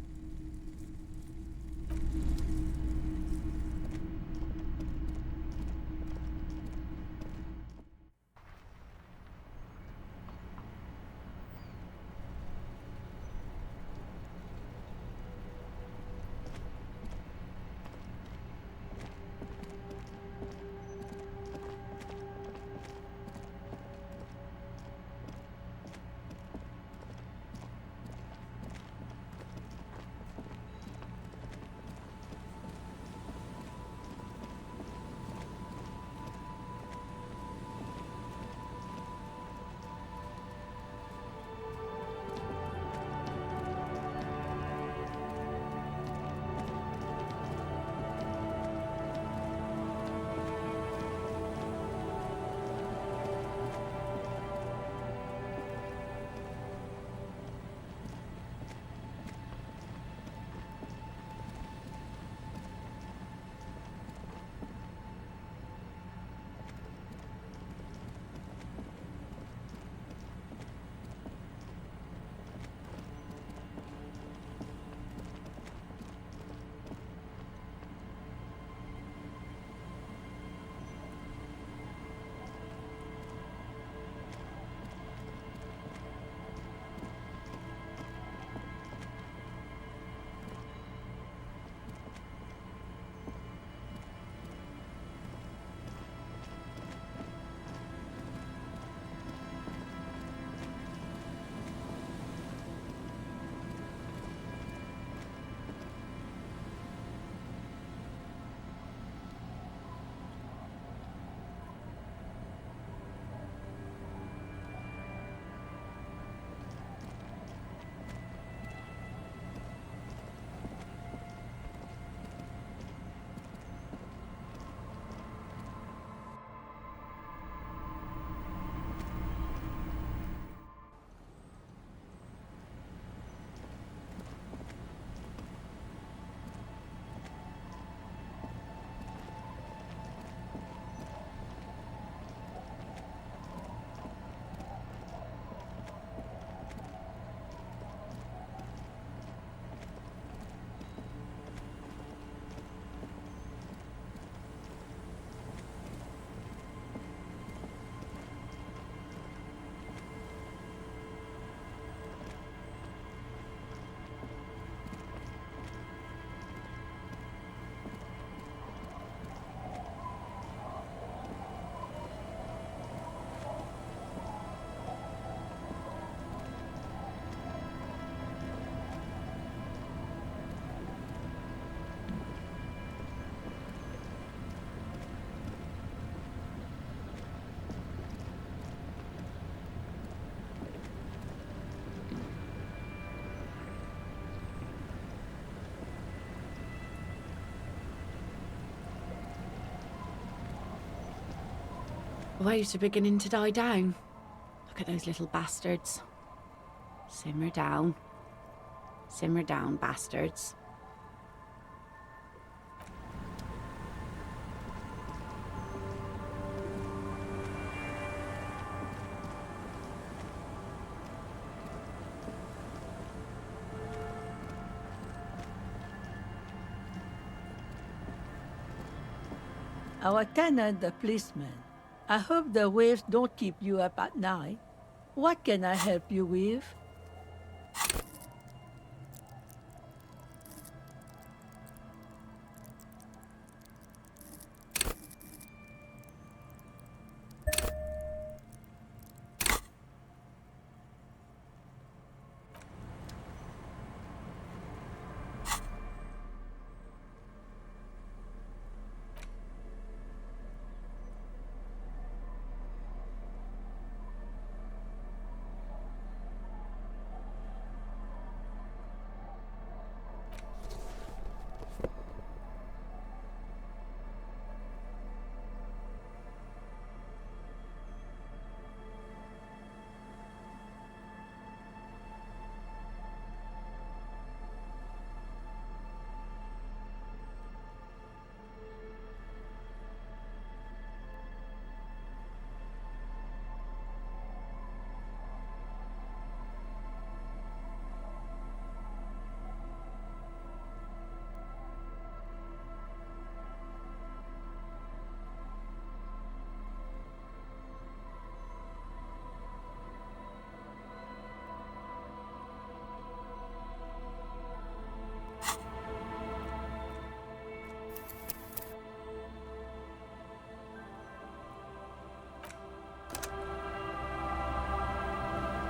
Waves are beginning to die down. Look at those little bastards. Simmer down. Simmer down, bastards. Our tenant, the policeman. I hope the waves don't keep you up at night. What can I help you with?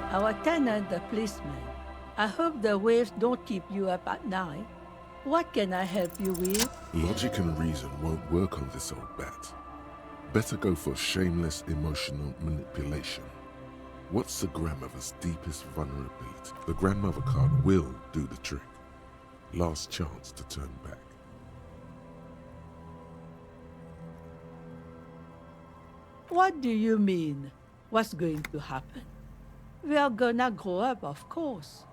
Our tenant, the policeman. I hope the waves don't keep you up at night. What can I help you with? Logic and reason won't work on this old bat. Better go for shameless emotional manipulation. What's the grandmother's deepest vulnerability? The grandmother card will do the trick. Last chance to turn back. What do you mean? What's going to happen? We are gonna grow up, of course.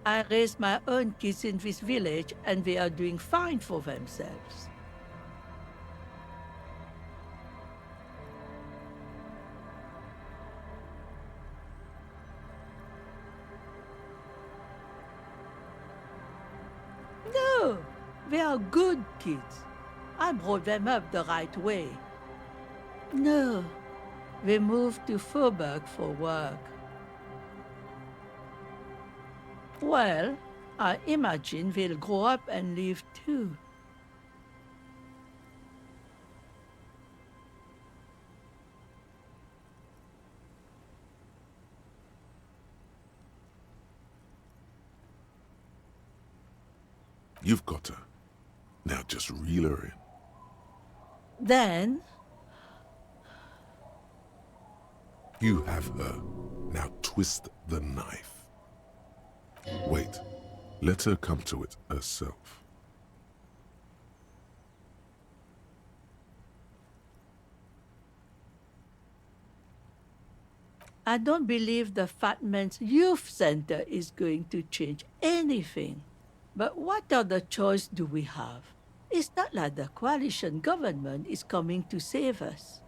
I raised my own kids in this village and they are doing fine for themselves. No, they are good kids. I brought them up the right way. No, they moved to Faubourg for work. Well, I imagine they'll grow up and leave too. You've got her. Now just reel her in. Then... You have her. Now twist the knife. Wait. Let her come to it herself. I don't believe the Fat Man's Youth Center is going to change anything. But what other choice do we have? It's not like the coalition government is coming to save us.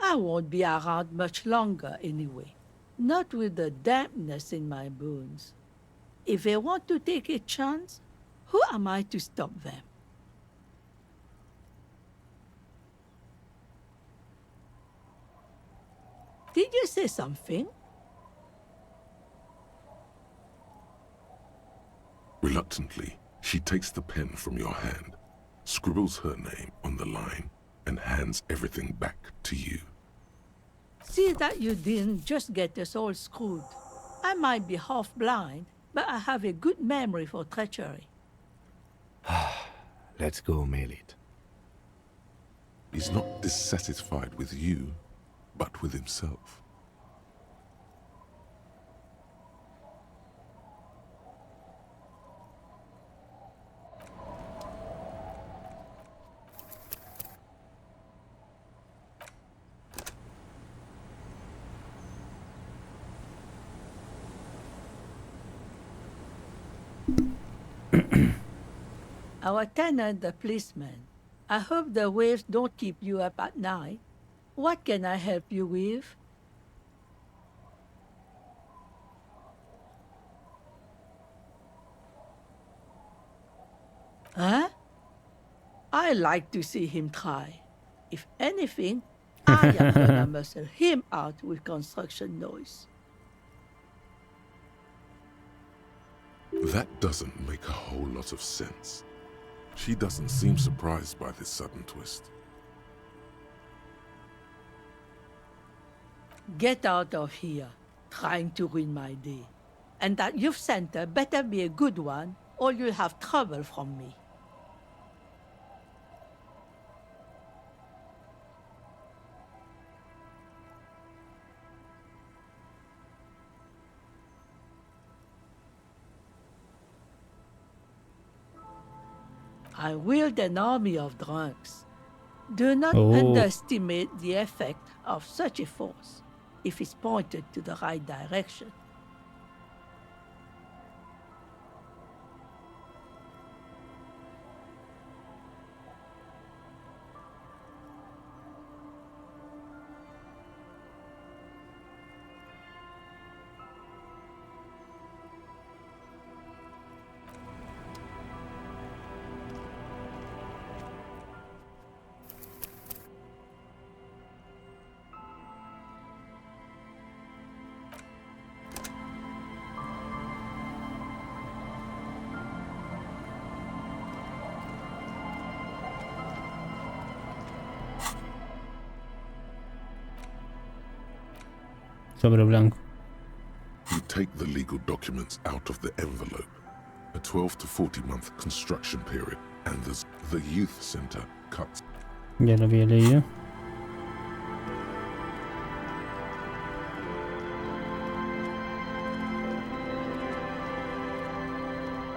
I won't be around much longer anyway. Not with the dampness in my bones. If they want to take a chance, who am I to stop them? Did you say something? Reluctantly, she takes the pen from your hand, scribbles her name on the line, and hands everything back to you. See that you didn't just get us all screwed. I might be half blind, but I have a good memory for treachery. Let's go, Melit. He's not dissatisfied with you, but with himself. Our tenant, the policeman. I hope the waves don't keep you up at night. What can I help you with? Huh? I like to see him try. If anything, I am gonna muscle him out with construction noise. That doesn't make a whole lot of sense. She doesn't seem surprised by this sudden twist. Get out of here, trying to ruin my day. And that youth center better be a good one, or you'll have trouble from me. I wield an army of drunks. Do not underestimate the effect of such a force, if it's pointed to the right direction. Sobre blanco. You take the legal documents out of the envelope. A 12 to 40 month construction period, and there's the youth center cuts. Ya lo había leído.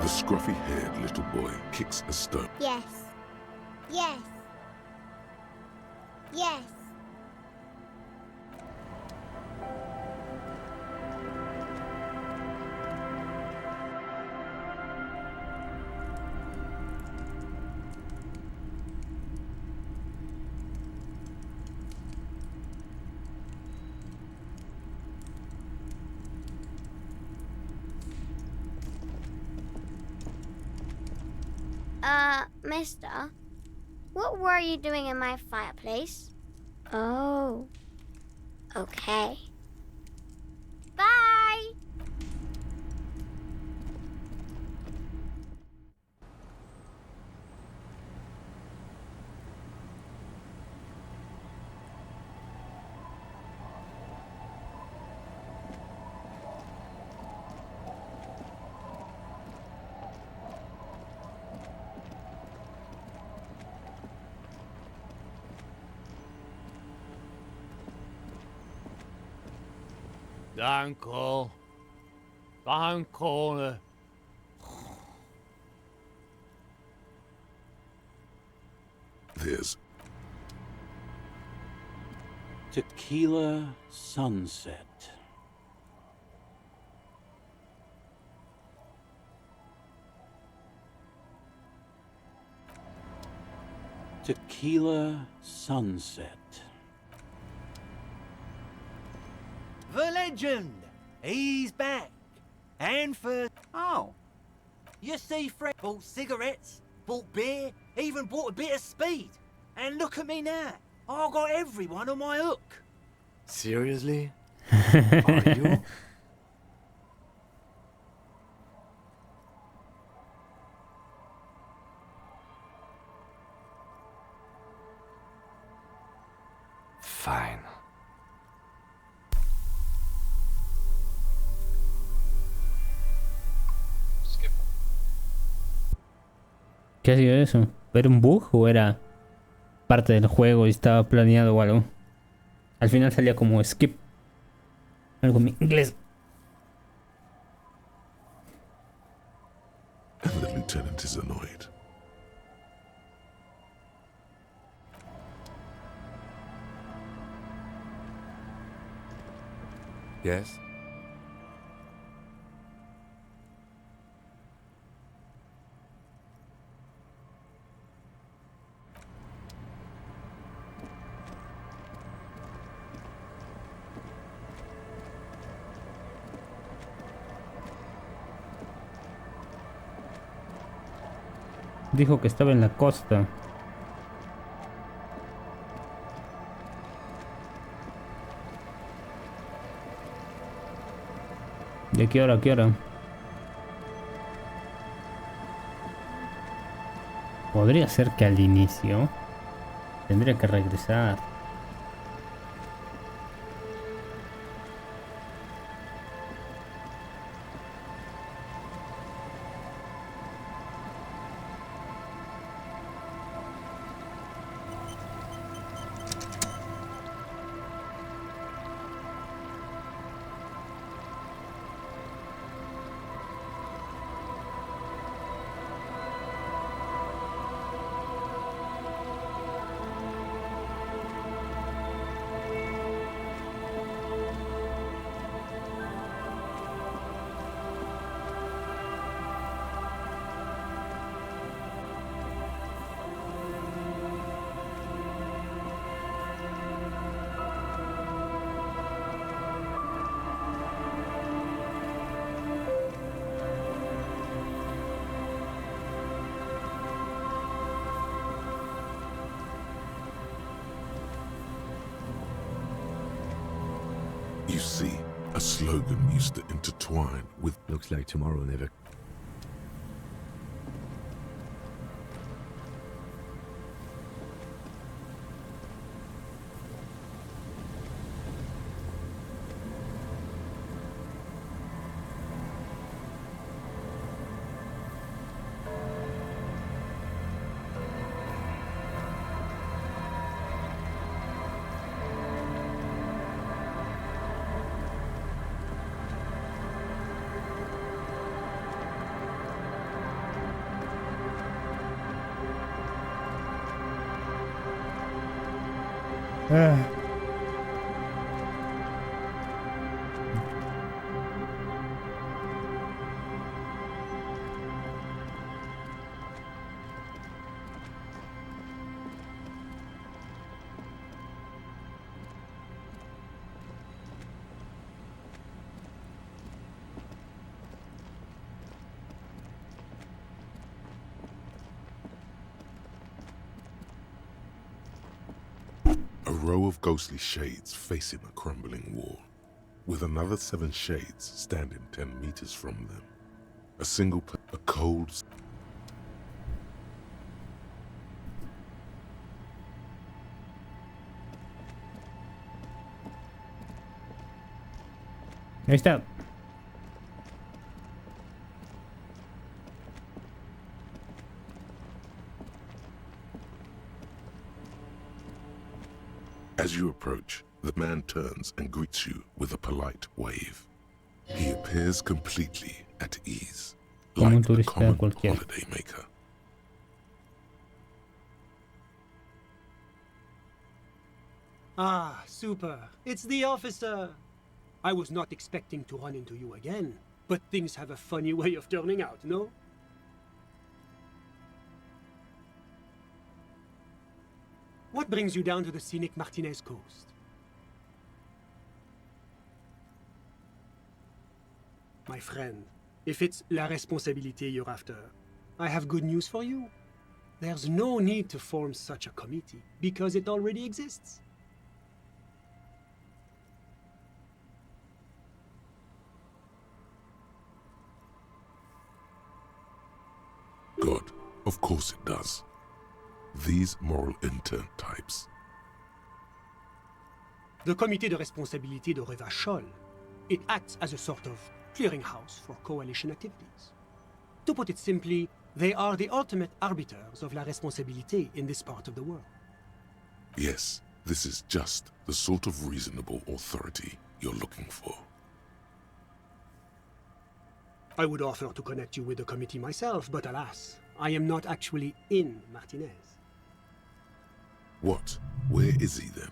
The scruffy-haired little boy kicks a stone. Yes. Yes. Yes. Mister, what were you doing in my fireplace? Oh. Okay. Bye! Don't call. Don't call her. There's Tequila Sunset. Tequila Sunset. The legend! He's back. And for... Oh. You see, Fred bought cigarettes, bought beer, even bought a bit of speed. And look at me now. I got everyone on my hook. Seriously? Are you? Fine. qué ha sido eso? ¿Era un bug o era parte del juego y estaba planeado o algo? Al final salía como skip. Algo en inglés. And the lieutenant is annoyed. Yes? Dijo que estaba en la costa. ¿De qué hora a qué hora? Podría ser que al inicio tendría que regresar. You see, a slogan used to intertwine with... Looks like tomorrow never... A row of ghostly shades facing a crumbling wall, with another 7 shades standing 10 meters from them. A cold... Ahí está. As you approach, the man turns and greets you with a polite wave. He appears completely at ease, Como un like a turista common cualquiera. holidaymaker. Ah, super. It's the officer. I was not expecting to run into you again, but things have a funny way of turning out, no? What brings you down to the scenic Martinez coast? My friend, if it's la responsabilité you're after, I have good news for you. There's no need to form such a committee, because it already exists. God, of course it does. These moral intern types. The Comité de Responsabilité de Revachol. It acts as a sort of clearinghouse for coalition activities. To put it simply, They are the ultimate arbiters of la responsabilité in this part of the world. Yes, this is just the sort of reasonable authority you're looking for. I would offer to connect you with the committee myself, but alas, I am not actually in Martinez. What? Where is he then?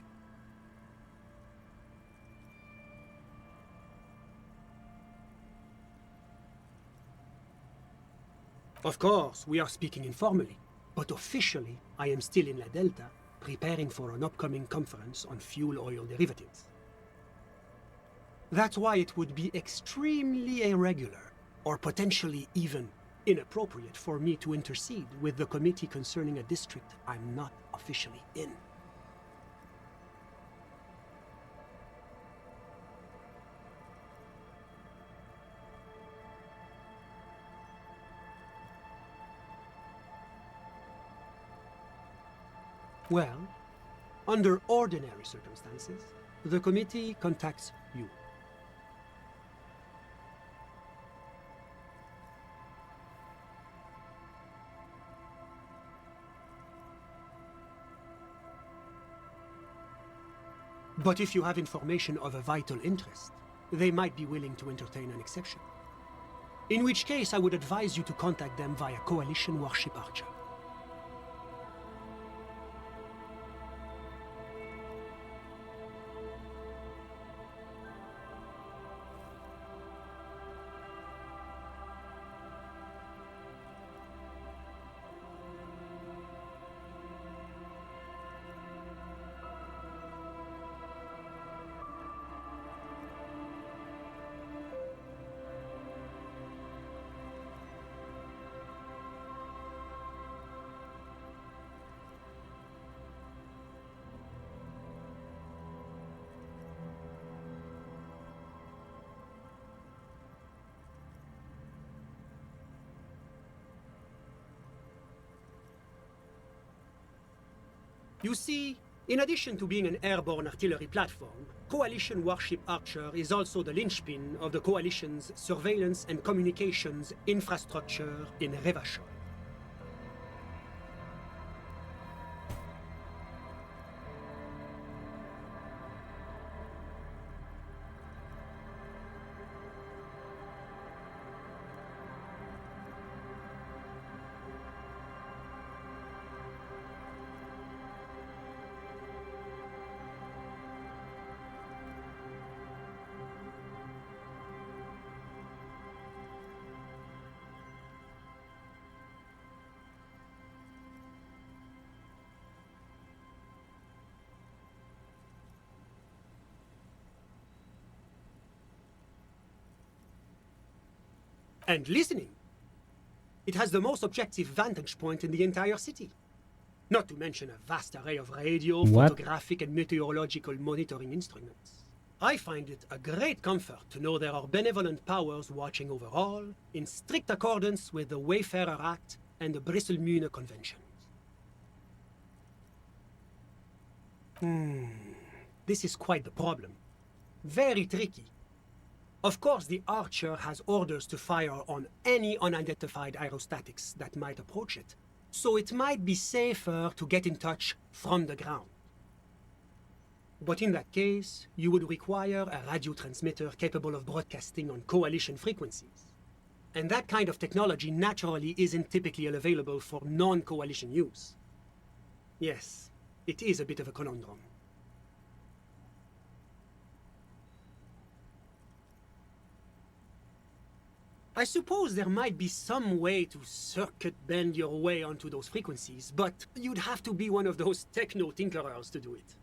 Of course, we are speaking informally, but officially, I am still in La Delta, preparing for an upcoming conference on fuel oil derivatives. That's why it would be extremely irregular, or potentially even inappropriate for me to intercede with the committee concerning a district I'm not officially in. Well, under ordinary circumstances, the committee contacts you. But if you have information of a vital interest, they might be willing to entertain an exception. In which case, I would advise you to contact them via Coalition Warship Archer. You see, in addition to being an airborne artillery platform, Coalition Warship Archer is also the linchpin of the Coalition's surveillance and communications infrastructure in Revachol. And listening. It has the most objective vantage point in the entire city. Not to mention a vast array of radio, photographic, and meteorological monitoring instruments. I find it a great comfort to know there are benevolent powers watching over all, in strict accordance with the Wayfarer Act and the Bristol-Mune Conventions. This is quite the problem. Very tricky. Of course, the Archer has orders to fire on any unidentified aerostatics that might approach it, so it might be safer to get in touch from the ground. But in that case, you would require a radio transmitter capable of broadcasting on Coalition frequencies. And that kind of technology naturally isn't typically available for non-Coalition use. Yes, it is a bit of a conundrum. I suppose there might be some way to circuit bend your way onto those frequencies, but you'd have to be one of those techno-tinkerers to do it.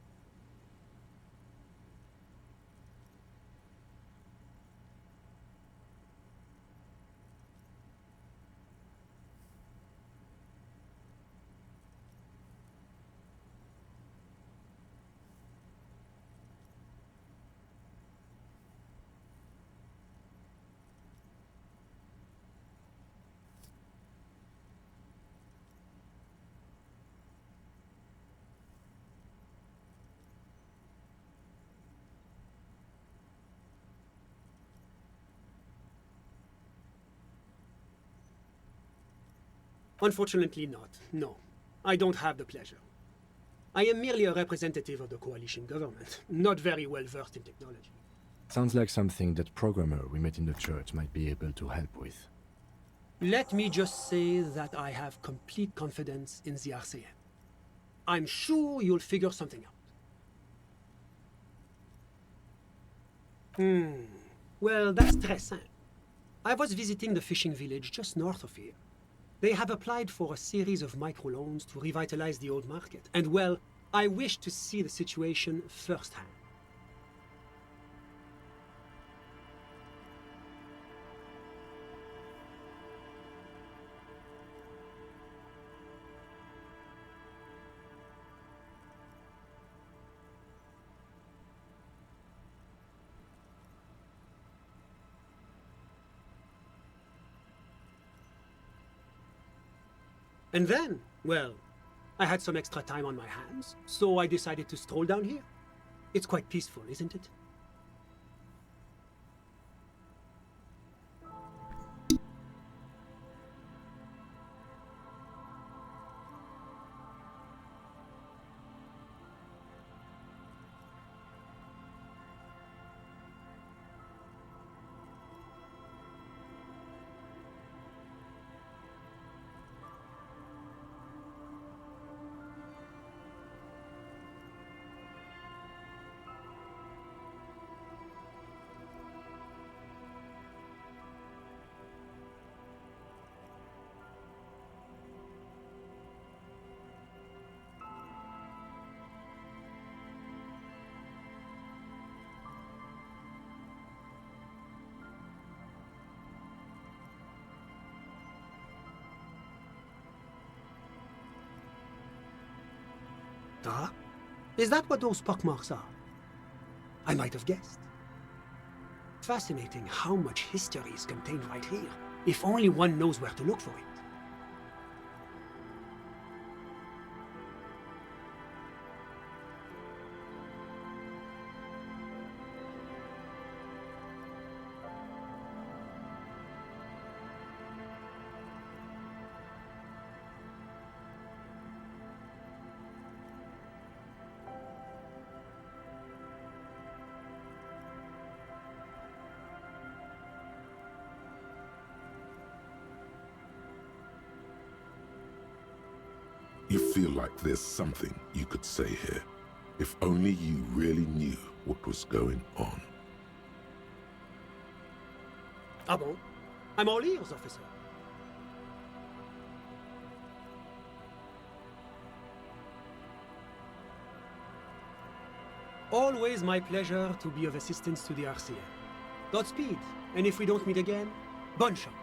Unfortunately not, no. I don't have the pleasure. I am merely a representative of the coalition government, not very well versed in technology. Sounds like something that programmer we met in the church might be able to help with. Let me just say that I have complete confidence in the RCM. I'm sure you'll figure something out. Well, that's très simple. I was visiting the fishing village just north of here. They have applied for a series of microloans to revitalize the old market. And well, I wish to see the situation firsthand. And then, well, I had some extra time on my hands, so I decided to stroll down here. It's quite peaceful, isn't it? Ah? Is that what those pockmarks are? I might have guessed. Fascinating how much history is contained right here, if only one knows where to look for it. You feel like there's something you could say here, if only you really knew what was going on. Ah bon? I'm all ears, officer. Always my pleasure to be of assistance to the RCM. Godspeed, and if we don't meet again, bonne chance.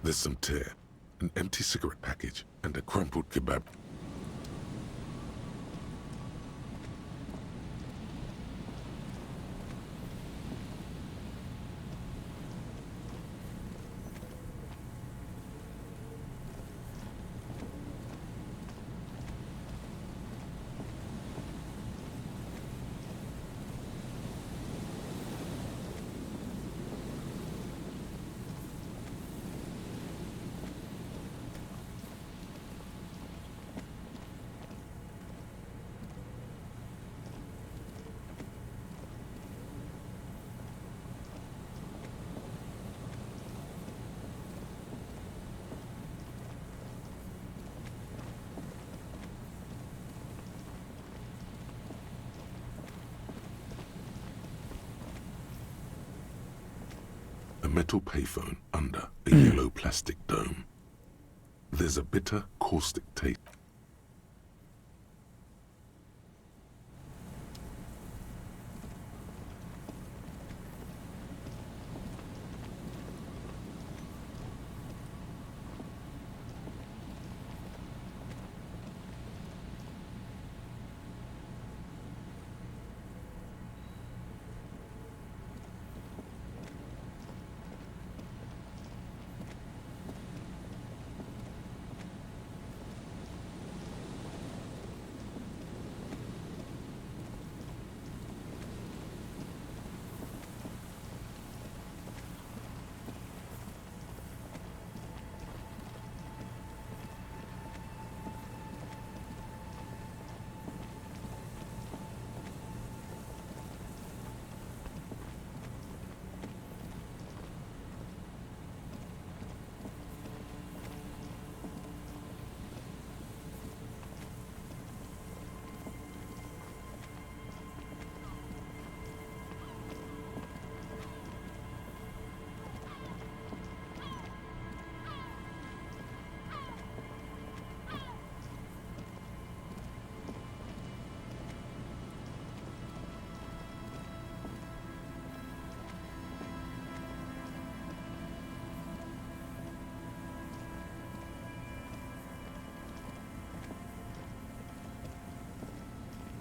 There's some tear, an empty cigarette package, and a crumpled kebab. A metal payphone under a yellow plastic dome. There's a bitter, caustic taste.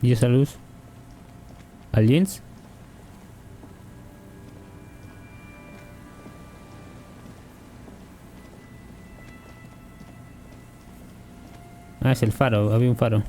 ¿Y esa luz? ¿Aliens? Ah, es el faro, había un faro.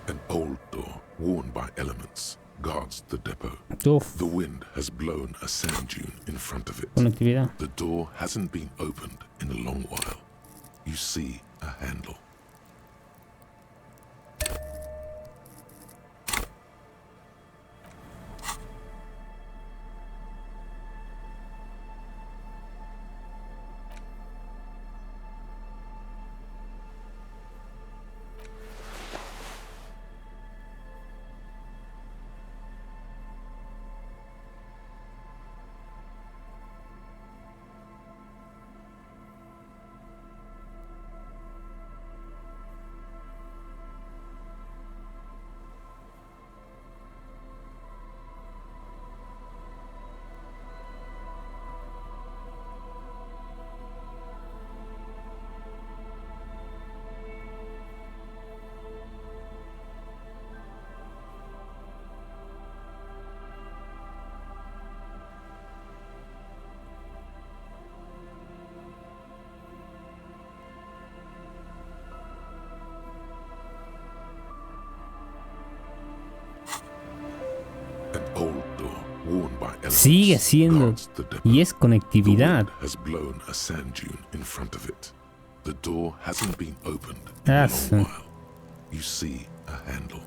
An old door, worn by elements, guards the depot. Uf. The wind has blown a sand dune in front of it. Conectividad. The door hasn't been opened in a long while. You see a handle. worn by elements Sigue siendo. guards the depot. Y es The conectividad. wind has blown a sand dune in front of it. The door hasn't been opened in That's a long while. You see a handle.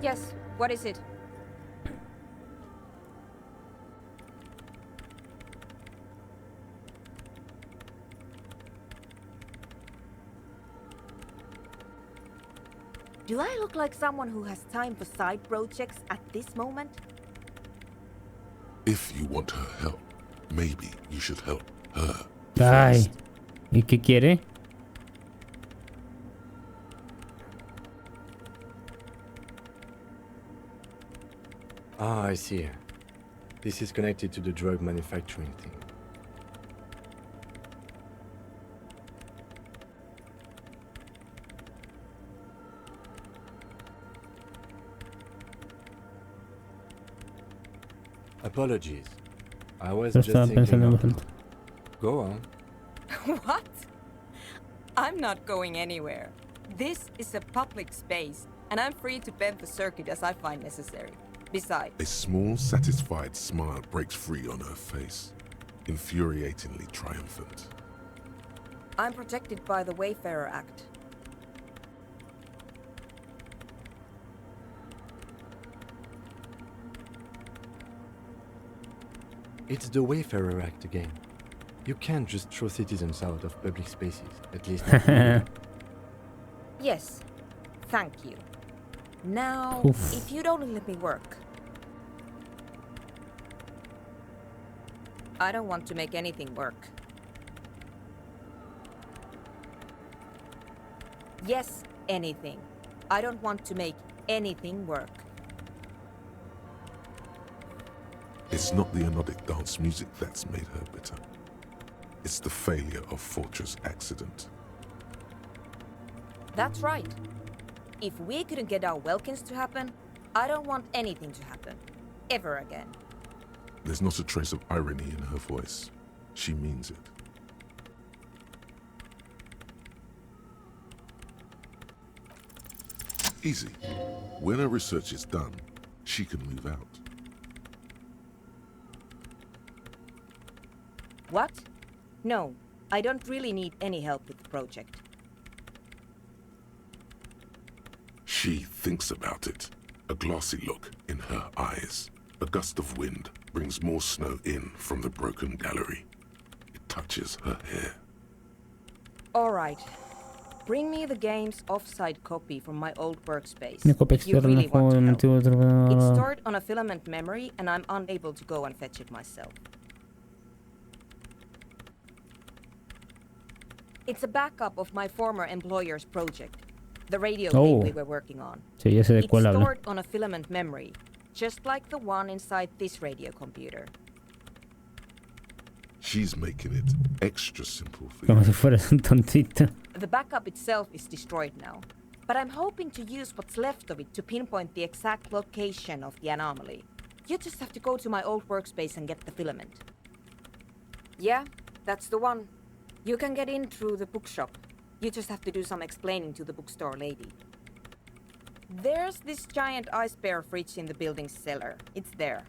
Yes, what is it? Do I look like someone who has time for side projects at this moment? If you want her help, maybe you should help her. Ay. ¿Y qué quiere? Ah, I see. This is connected to the drug manufacturing thing. Apologies. I was Yo just estaba thinking pensando en out voz loud. Go on. What? I'm not going anywhere. This is a public space, and I'm free to bend the circuit as I find necessary. Besides, A small, satisfied smile breaks free on her face, infuriatingly triumphant. I'm protected by the Wayfarer Act. It's the Wayfarer Act again. You can't just throw citizens out of public spaces, at least not legally. Yes, thank you. Now, Oof. if you'd only let me work. I don't want to make anything work. Yes, anything. I don't want to make anything work. It's not the anodic dance music that's made her bitter. It's the failure of Fortress Accident. That's right. If we couldn't get our Welkins to happen, I don't want anything to happen. Ever again. There's not a trace of irony in her voice. She means it. Easy. When her research is done, she can move out. What? No, I don't really need any help with the project. She thinks about it. A glassy look in her eyes. A gust of wind brings more snow in from the broken gallery. It touches her hair. All right. Bring me the game's off-site copy from my old workspace. Una copia if you externa really del juego want del to antiguo help. It's trabajador. stored on a filament memory, and I'm unable to go and fetch it myself. It's a backup of my former employer's project, the radio Oh. thing we were working on. Sí, ya sé de It's cuál habla. stored on a filament memory, just like the one inside this radio computer. She's making it extra simple for Como you. si fueras un tontito. The backup itself is destroyed now, but I'm hoping to use what's left of it to pinpoint the exact location of the anomaly. You just have to go to my old workspace and get the filament. Yeah, that's the one. You can get in through the bookshop. You just have to do some explaining to the bookstore lady. There's this giant ice bear fridge in the building's cellar. It's there.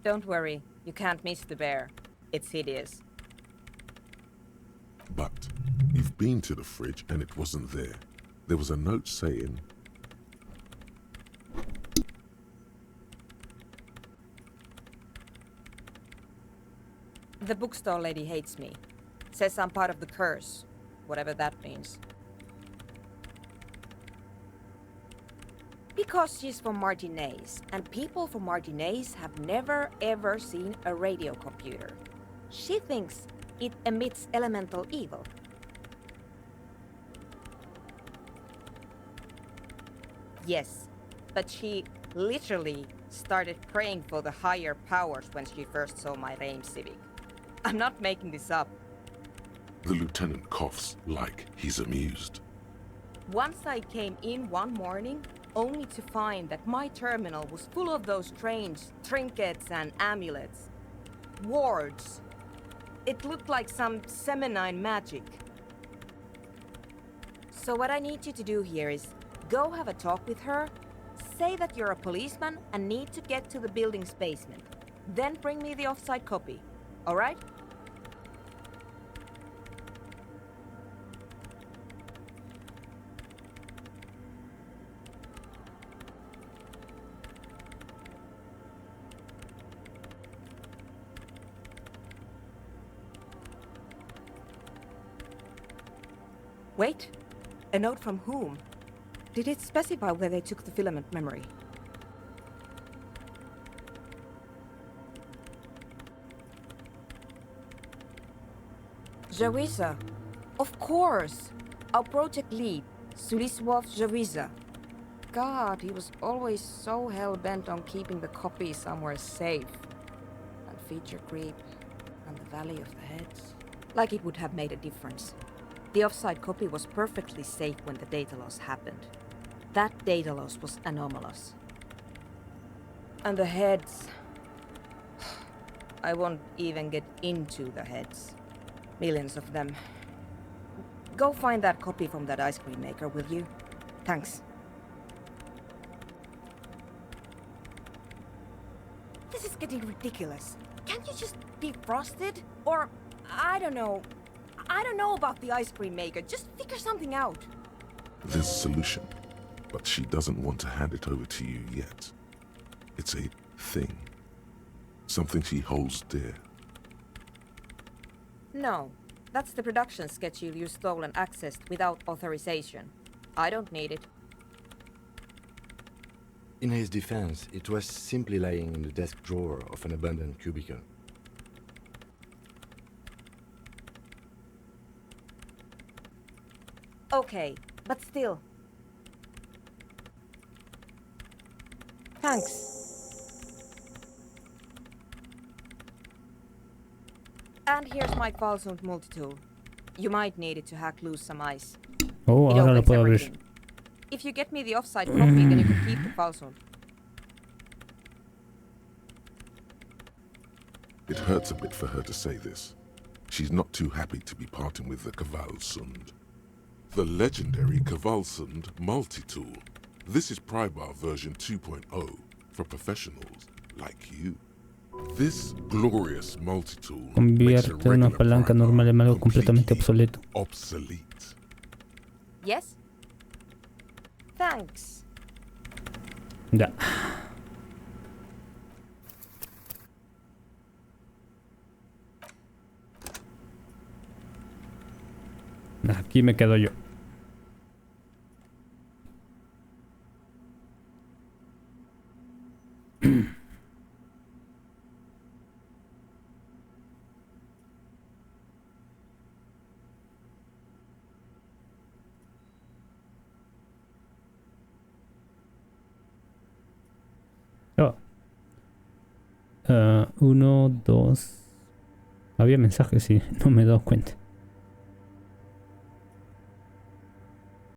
Don't worry, you can't miss the bear. It's hideous. But you've been to the fridge and it wasn't there. There was a note saying, The bookstore lady hates me. Says I'm part of the curse, whatever that means. Because she's from Martinez, and people from Martinez have never ever seen a radio computer. She thinks it emits elemental evil. Yes, but she literally started praying for the higher powers when she first saw my Rame Civic. I'm not making this up. the lieutenant coughs like he's amused. Once I came in one morning, only to find that my terminal was full of those strange trinkets and amulets. Wards. It looked like some Semenine magic. So what I need you to do here is go have a talk with her, say that you're a policeman and need to get to the building's basement. Then bring me the offside copy, all right? Wait, a note from whom? Did it specify where they took the filament memory? Jawiza. Of course. Our project lead, Suliswov Jawiza. God, he was always so hell-bent on keeping the copy somewhere safe. And feature creep, and the Valley of the Heads. Like it would have made a difference. The offside copy was perfectly safe when the data loss happened. That data loss was anomalous. And the heads... I won't even get into the heads. Millions of them. Go find that copy from that ice cream maker, will you? Thanks. This is getting ridiculous. Can't you just defrost it? Or, I don't know about the ice cream maker. Just figure something out. There's a solution, but she doesn't want to hand it over to you yet. It's a thing. Something she holds dear. No, that's the production schedule you stole and accessed without authorization. I don't need it. In his defense, it was simply lying in the desk drawer of an abandoned cubicle. Okay, but still. Thanks. And here's my Qualsund multi-tool. You might need it to hack loose some ice. Oh, ahora lo puedo abrir. If you get me the offside copy, then you can keep the Qualsund. It hurts a bit for her to say this. She's not too happy to be parting with the Kvalsund. The legendary Kvalsund multi-tool. This is Prybar version 2.0 for professionals like you. This glorious multi-tool Convierte una palanca normal en algo completamente obsoleto. Obsolete. Yes? Thanks. Ya. Aquí me quedo yo. Oh. 1, 2. Había mensajes, sí, no me he dado cuenta.